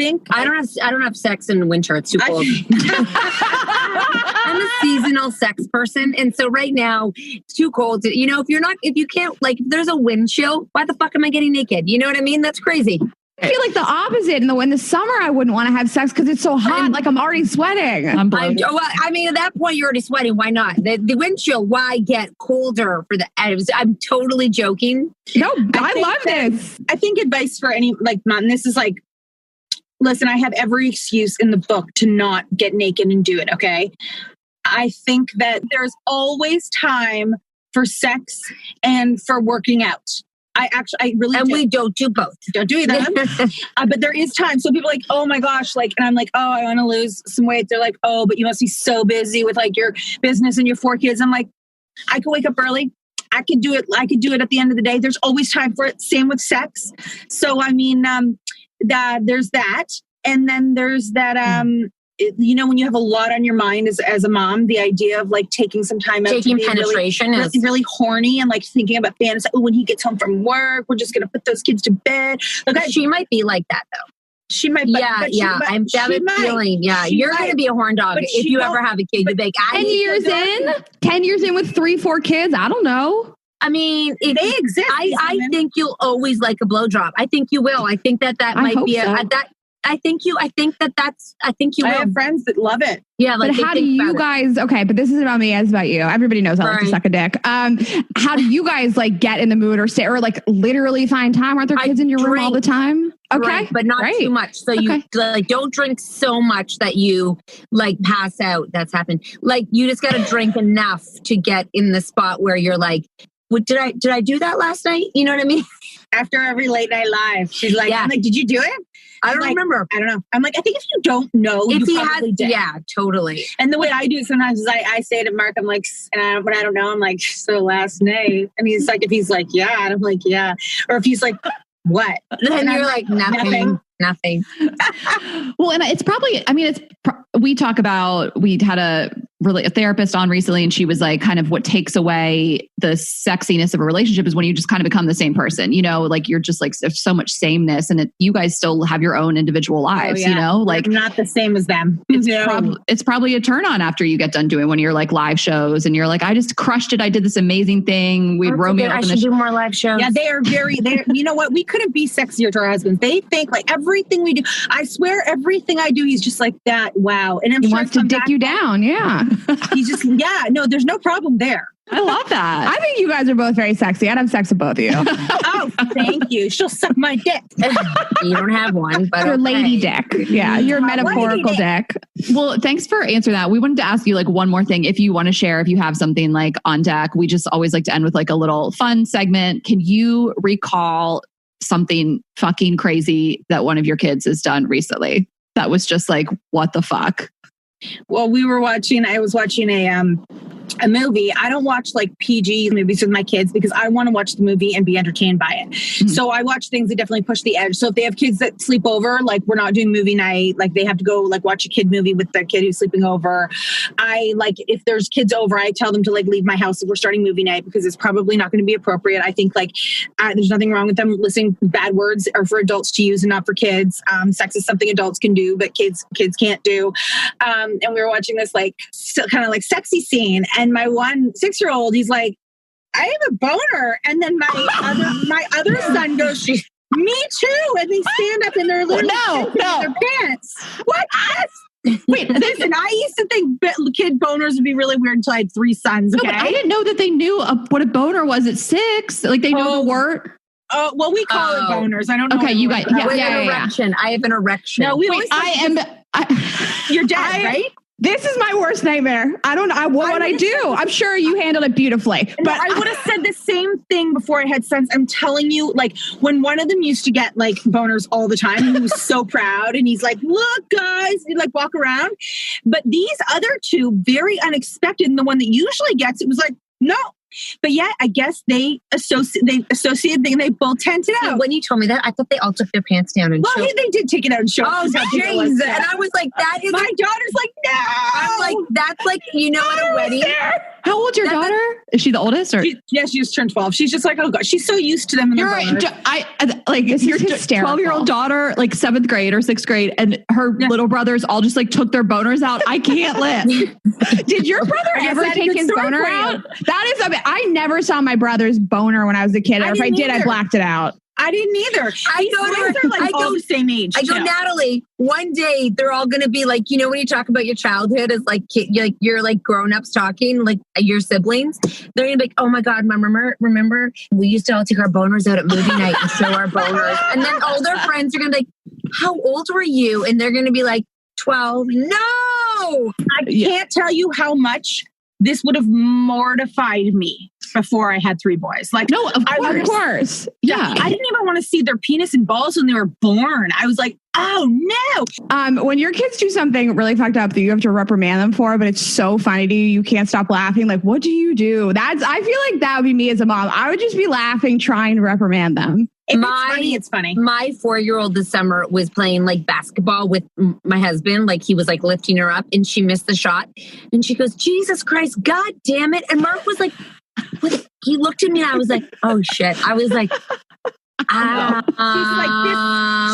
don't have sex in winter. It's too cold. I'm a seasonal sex person, and so right now it's too cold. You know, if you can't, like, if there's a wind chill, why the fuck am I getting naked? You know what I mean? That's crazy. I feel like the opposite. In the summer, I wouldn't want to have sex because it's so hot. Like, I'm already sweating. I mean, at that point, you're already sweating. Why not? The wind chill, why get colder for the... I'm totally joking. No, I love this. I think advice for any, like, and this is like, listen, I have every excuse in the book to not get naked and do it, okay? I think that there's always time for sex and for working out. I really and we don't do both. Don't do either. But there is time. So people are like, oh my gosh, like, and I'm like, oh, I want to lose some weight. They're like, oh, but you must be so busy with like your business and your 4 kids. I'm like, I could wake up early. I could do it. I could do it at the end of the day. There's always time for it. Same with sex. So I mean, there's that, and then there's that. You know, when you have a lot on your mind as a mom, the idea of like taking some time out taking penetration is really horny and like thinking about fantasy. Oh, when he gets home from work, we're just going to put those kids to bed. Look, she might be like that though. She might. I'm feeling. Yeah, you're going to be a horn dog if you ever have a kid. You're like, 10 years in with 3-4 kids. I don't know. I mean, they exist. I think you'll always like a blowjob. I think you will. I think that might be I think you will. I have friends that love it. Yeah. Like, but how do you guys, okay, but this isn't about me, it's about you. Everybody knows I like to suck a dick. How do you guys like get in the mood or stay or like literally find time? Aren't there kids in your room all the time? Okay. Right, but not too much. So you like don't drink so much that you like pass out. That's happened. Like you just got to drink enough to get in the spot where you're like, what did I do that last night? You know what I mean? After every late night live, she's like, I'm like, did you do it? I don't remember. I don't know. I'm like, I think if you don't know, if you probably did. Yeah, totally. And the way I do it sometimes is I say to Mark, I'm like, when I don't know, I'm like, so last night. And he's like, if he's like, yeah. And I'm like, yeah. Or if he's like, what? And you're like, nothing. nothing. Well, and it's probably, I mean, we talk about, we had a therapist on recently, and she was like, kind of what takes away the sexiness of a relationship is when you just kind of become the same person, you know, like you're just like, there's so much sameness, and you guys still have your own individual lives, you know, like I'm not the same as them. It's probably a turn on after you get done doing one of your like live shows, and you're like, I just crushed it. I did this amazing thing. We'd Romeo. I should do more live shows. Yeah, they are you know what? We couldn't be sexier to our husbands. They think like everything we do. I swear everything I do, he's just like that. Wow. And he wants to dick you down. Yeah. He's just, no, there's no problem there. I love that. I think you guys are both very sexy. I'd have sex with both of you. Oh, thank you. She'll suck my dick. You don't have one, but your lady dick. Yeah, your metaphorical dick. Well, thanks for answering that. We wanted to ask you like one more thing. If you want to share, if you have something like on deck, we just always like to end with like a little fun segment. Can you recall something fucking crazy that one of your kids has done recently? That was just like, what the fuck? Well, I was watching a movie. I don't watch like PG movies with my kids because I want to watch the movie and be entertained by it. Mm-hmm. So I watch things that definitely push the edge. So if they have kids that sleep over, like we're not doing movie night, like they have to go like watch a kid movie with their kid who's sleeping over. I like, if there's kids over, I tell them to like leave my house if we're starting movie night because it's probably not going to be appropriate. I think like there's nothing wrong with them listening. Bad words are for adults to use and not for kids. Sex is something adults can do, but kids can't do. And we were watching this like kind of like sexy scene. And my 6-year-old, he's like, I have a boner. And then my other son goes, me too. And they stand up and they're literally in their pants. What? Wait, listen, I used to think kid boners would be really weird until I had 3 sons. Okay? No, but I didn't know that they knew what a boner was at 6. Like they know the word. Oh, well, we call it boners. I don't know. Okay, you guys. Erection. I have an erection. No, you're dead, right? This is my worst nightmare. I don't know what I do. I'm sure you handled it beautifully. But I would have said the same thing before I had sons. I'm telling you, like when one of them used to get like boners all the time, and he was so proud, and he's like, "Look, guys," he'd like walk around. But these other 2, very unexpected, and the one that usually gets it was like, no. But yeah, I guess they associated, they both tented out. When you told me that, I thought they all took their pants down and showed. They did take it out and show. Oh, jeez. And I was like, that is... My daughter's like, no. I'm like, that's like, you know, at a wedding. How old's your daughter? Is she the oldest? Or? She just turned 12. She's just like, oh God, she's so used to them. Is your 12-year-old daughter, like 7th grade or 6th grade, and her little brothers all just like took their boners out. I can't live. Did your brother ever take his boner out? That is, I never saw my brother's boner when I was a kid. Or if I did, I blacked it out. I didn't either. I go the same age. I go, Natalie, one day they're all going to be like, you know, when you talk about your childhood as like, you're like grown-ups talking, like your siblings, they're going to be like, oh my God, Mom, remember we used to all take our boners out at movie night and show our boners. And then all their friends are going to be like, how old were you? And they're going to be like, 12. No! I can't tell you how much this would have mortified me before I had 3 boys. Like, no, of course. Yeah. I didn't even want to see their penis and balls when they were born. I was like, oh no. When your kids do something really fucked up that you have to reprimand them for, but it's so funny to you, you can't stop laughing. Like, what do you do? I feel like that would be me as a mom. I would just be laughing, trying to reprimand them. It's funny. My 4-year-old this summer was playing like basketball with my husband. Like he was like lifting her up and she missed the shot. And she goes, Jesus Christ, God damn it. And Mark was like, what? He looked at me and I was like, oh shit. I was like, she's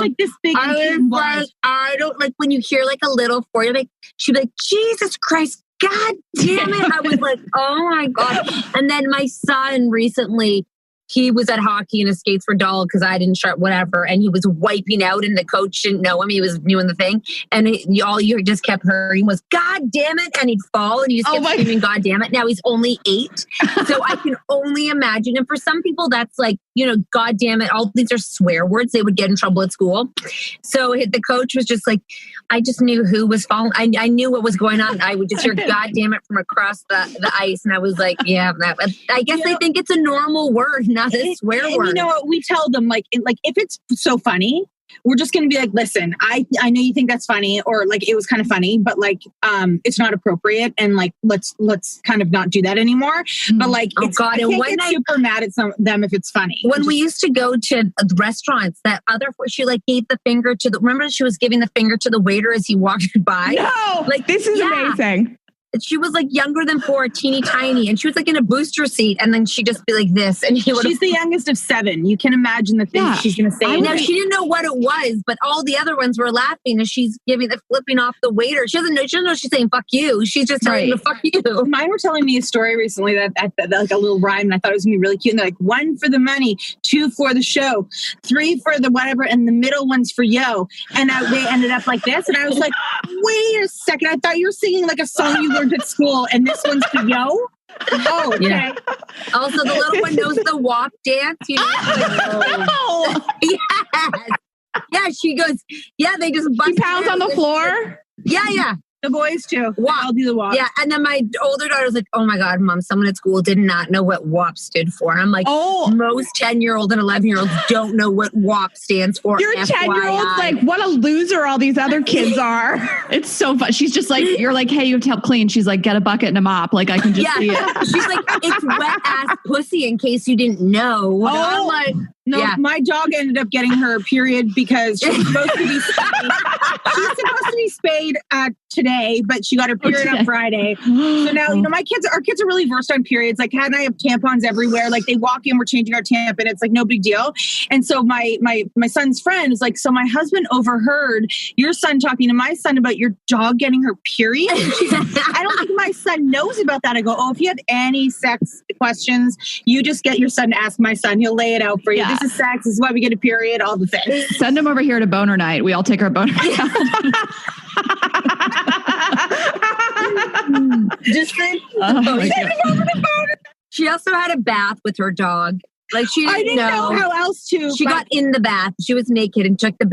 like this big. I was like, I don't like when you hear like a little 4-year-old, like she'd be like, Jesus Christ, God damn it. I was like, oh my God. And then my son recently, he was at hockey and his skates were dull because I didn't shut whatever. And he was wiping out and the coach didn't know him. He was doing the thing. And all you just kept hearing was, God damn it. And he'd fall and he just kept screaming, God damn it. Now he's only 8. So I can only imagine. And for some people, that's like, you know, God damn it. All these are swear words. They would get in trouble at school. So the coach was just like, I just knew who was falling. I knew what was going on. I would just hear, God damn it, from across the ice. And I was like, yeah, I guess they think it's a normal word, not a swear word. You know what? We tell them like if it's so funny, we're just going to be like, listen, I know you think that's funny, or like it was kind of funny, but like it's not appropriate, and like let's kind of not do that anymore. But like, I can't get super mad at them if it's funny. When we used to go to restaurants, she like gave the finger to remember she was giving the finger to the waiter as he walked by? No, like this is amazing. She was like younger than 4, teeny tiny, and she was like in a booster seat, and then she'd just be like this, and she's the youngest of 7. You can imagine the things she's going to say. Now she didn't know what it was, but all the other ones were laughing as she's flipping off the waiter. She doesn't know she's saying "fuck you." She's just telling him to "fuck you." Mine were telling me a story recently that like a little rhyme, and I thought it was going to be really cute. And they're like, 1 for the money, 2 for the show, 3 for the whatever, and the middle one's for yo. And they ended up like this, and I was like, wait a second, I thought you were singing like a song you learned at school. And this one's for yo? Oh, okay. Yeah. Also, the little one knows the WAP dance. You know? Yes. Yeah, she goes, they just He pounds on the floor? Yeah. The boys too. WAP. I'll do the WAP. Yeah, and then my older daughter was like, oh my God, Mom, someone at school did not know what WAP stood for. I'm like, most 10-year-old and 11-year-olds don't know what WAP stands for. Your 10-year-old's like, what a loser all these other kids are. It's so fun. She's just like, you're like, hey, you have to help clean. She's like, get a bucket and a mop. Like, I can just see it. She's like, it's wet ass pussy in case you didn't know. I'm like, no, my dog ended up getting her period because she was supposed to be spayed. She's supposed to be spayed today, but she got her period on Friday. So now, our kids are really versed on periods. Like, Kat and I have tampons everywhere. Like, they walk in, we're changing our tampon. It's like no big deal. And so my son's friend is like, so my husband overheard your son talking to my son about your dog getting her period. And she's like, I don't think my son knows about that. I go, if you have any sex questions, you just get your son to ask my son. He'll lay it out for you. Yeah. This is sex. This is why we get a period. All the things. Send him over here to boner night. We all take our boner night. She also had a bath with her dog. Like she didn't know how else to. She got in the bath. She was naked and took the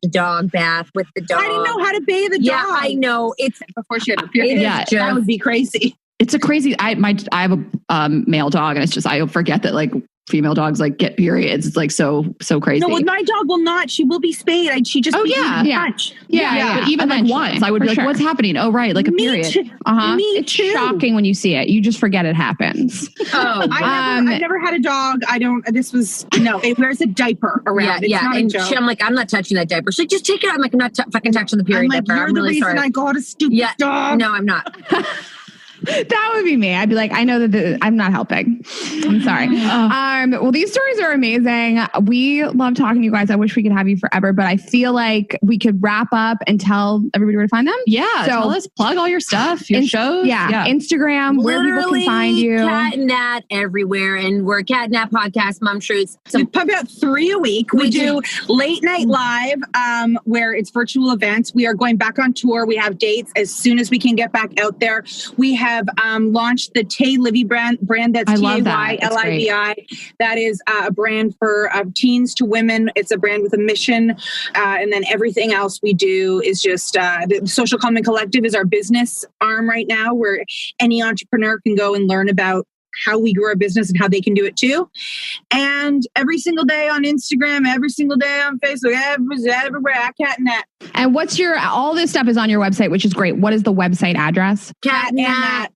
dog bath with the dog. I didn't know how to bathe a dog. Yeah, I know. It's before she had a period. That would be crazy. It's a crazy. I have a male dog, and it's just I forget that like female dogs like get periods. It's like so crazy. No, with my dog will not. She will be spayed. She just touch. Yeah. But even like once, I would be like, "What's happening?" Oh, right, like a period. It's shocking when you see it. You just forget it happens. I've never had a dog. It wears a diaper around. I'm like, I'm not touching that diaper. She's like, just take it out. I'm like, I'm not fucking touching the period diaper. You're the reason I got a stupid dog. No, I'm not. That would be me. I'd be like, I know that I'm not helping. I'm sorry. Well, these stories are amazing. We love talking to you guys. I wish we could have you forever, but I feel like we could wrap up and tell everybody where to find them. Yeah. So tell us, plug all your stuff, your shows. Yeah. Instagram, where people can find you. Cat and Nat everywhere. And we're Cat and Nat Podcast, Mom Shoots. We pump out 3 a week. We do late night live, where it's virtual events. We are going back on tour. We have dates as soon as we can get back out there. We have launched the Tay Livy brand that's TAYLIVI. That is a brand for teens to women. It's a brand with a mission. And then everything else we do is just the Social Common Collective is our business arm right now, where any entrepreneur can go and learn about how we grow a business and how they can do it too. And every single day on Instagram, every single day on Facebook, everywhere at Cat and Nat. And all this stuff is on your website, which is great. What is the website address? catandnat.ca.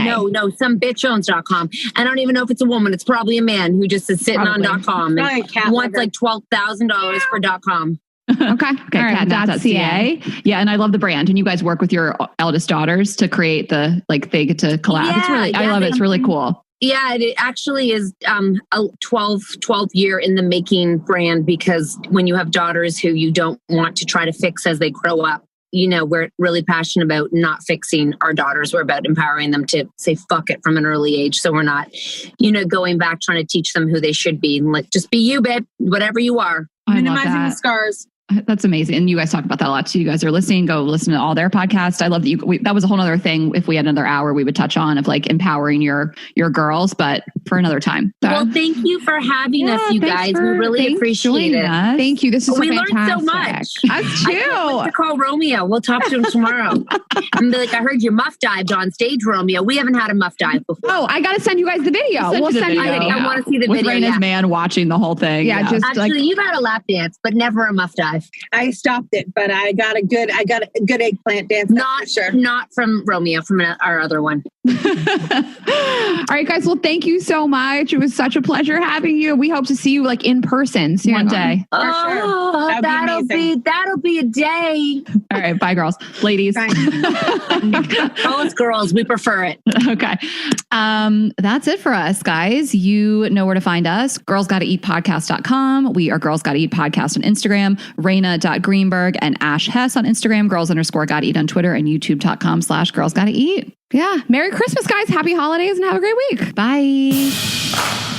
No, some bitch owns.com. I don't even know if it's a woman. It's probably a man who just is sitting on .com and wants like $12,000 for .com. Okay. Catandnat.ca. Yeah, and I love the brand. And you guys work with your eldest daughters to create they get to collab. I love it. It's really cool. Yeah, it actually is a 12th year in the making brand, because when you have daughters who you don't want to try to fix as they grow up, we're really passionate about not fixing our daughters. We're about empowering them to say fuck it from an early age. So we're not, going back trying to teach them who they should be. Like, just be you, babe, whatever you are. Minimizing the scars. That's amazing. And you guys talk about that a lot too. You guys are listening, go listen to all their podcasts. I love that that was a whole other thing. If we had another hour, we would touch on of like empowering your girls, but for another time. So, well, thank you for having us, you guys. We really appreciate it. Thank you. This is we fantastic. learned so much. Us too. I can't wait to call Romeo. We'll talk to him tomorrow. And be like, I heard you muff dived on stage, Romeo. We haven't had a muff dive before. Oh, I got to send you guys the video. We'll send you the video. I want to see the with video. Rayna's man watching the whole thing. Yeah, just actually, you've had a lap dance, but never a muff dive. I stopped it, but I got a good eggplant dance. Not from Romeo, from our other one. All right, guys. Well, thank you so much. It was such a pleasure having you. We hope to see you like in person soon. One day. Oh, sure. that'll be a day. All right, bye, girls, ladies. Both girls, we prefer it. Okay, that's it for us, guys. You know where to find us. girlsgottaeatpodcast.com. We are Girls Gotta Eat Podcast on Instagram. Rayna.Greenberg and Ash Hess on Instagram. Girls_Gotta Eat on Twitter and YouTube.com/Girls Gotta Eat. Yeah. Merry Christmas, guys. Happy holidays and have a great week. Bye.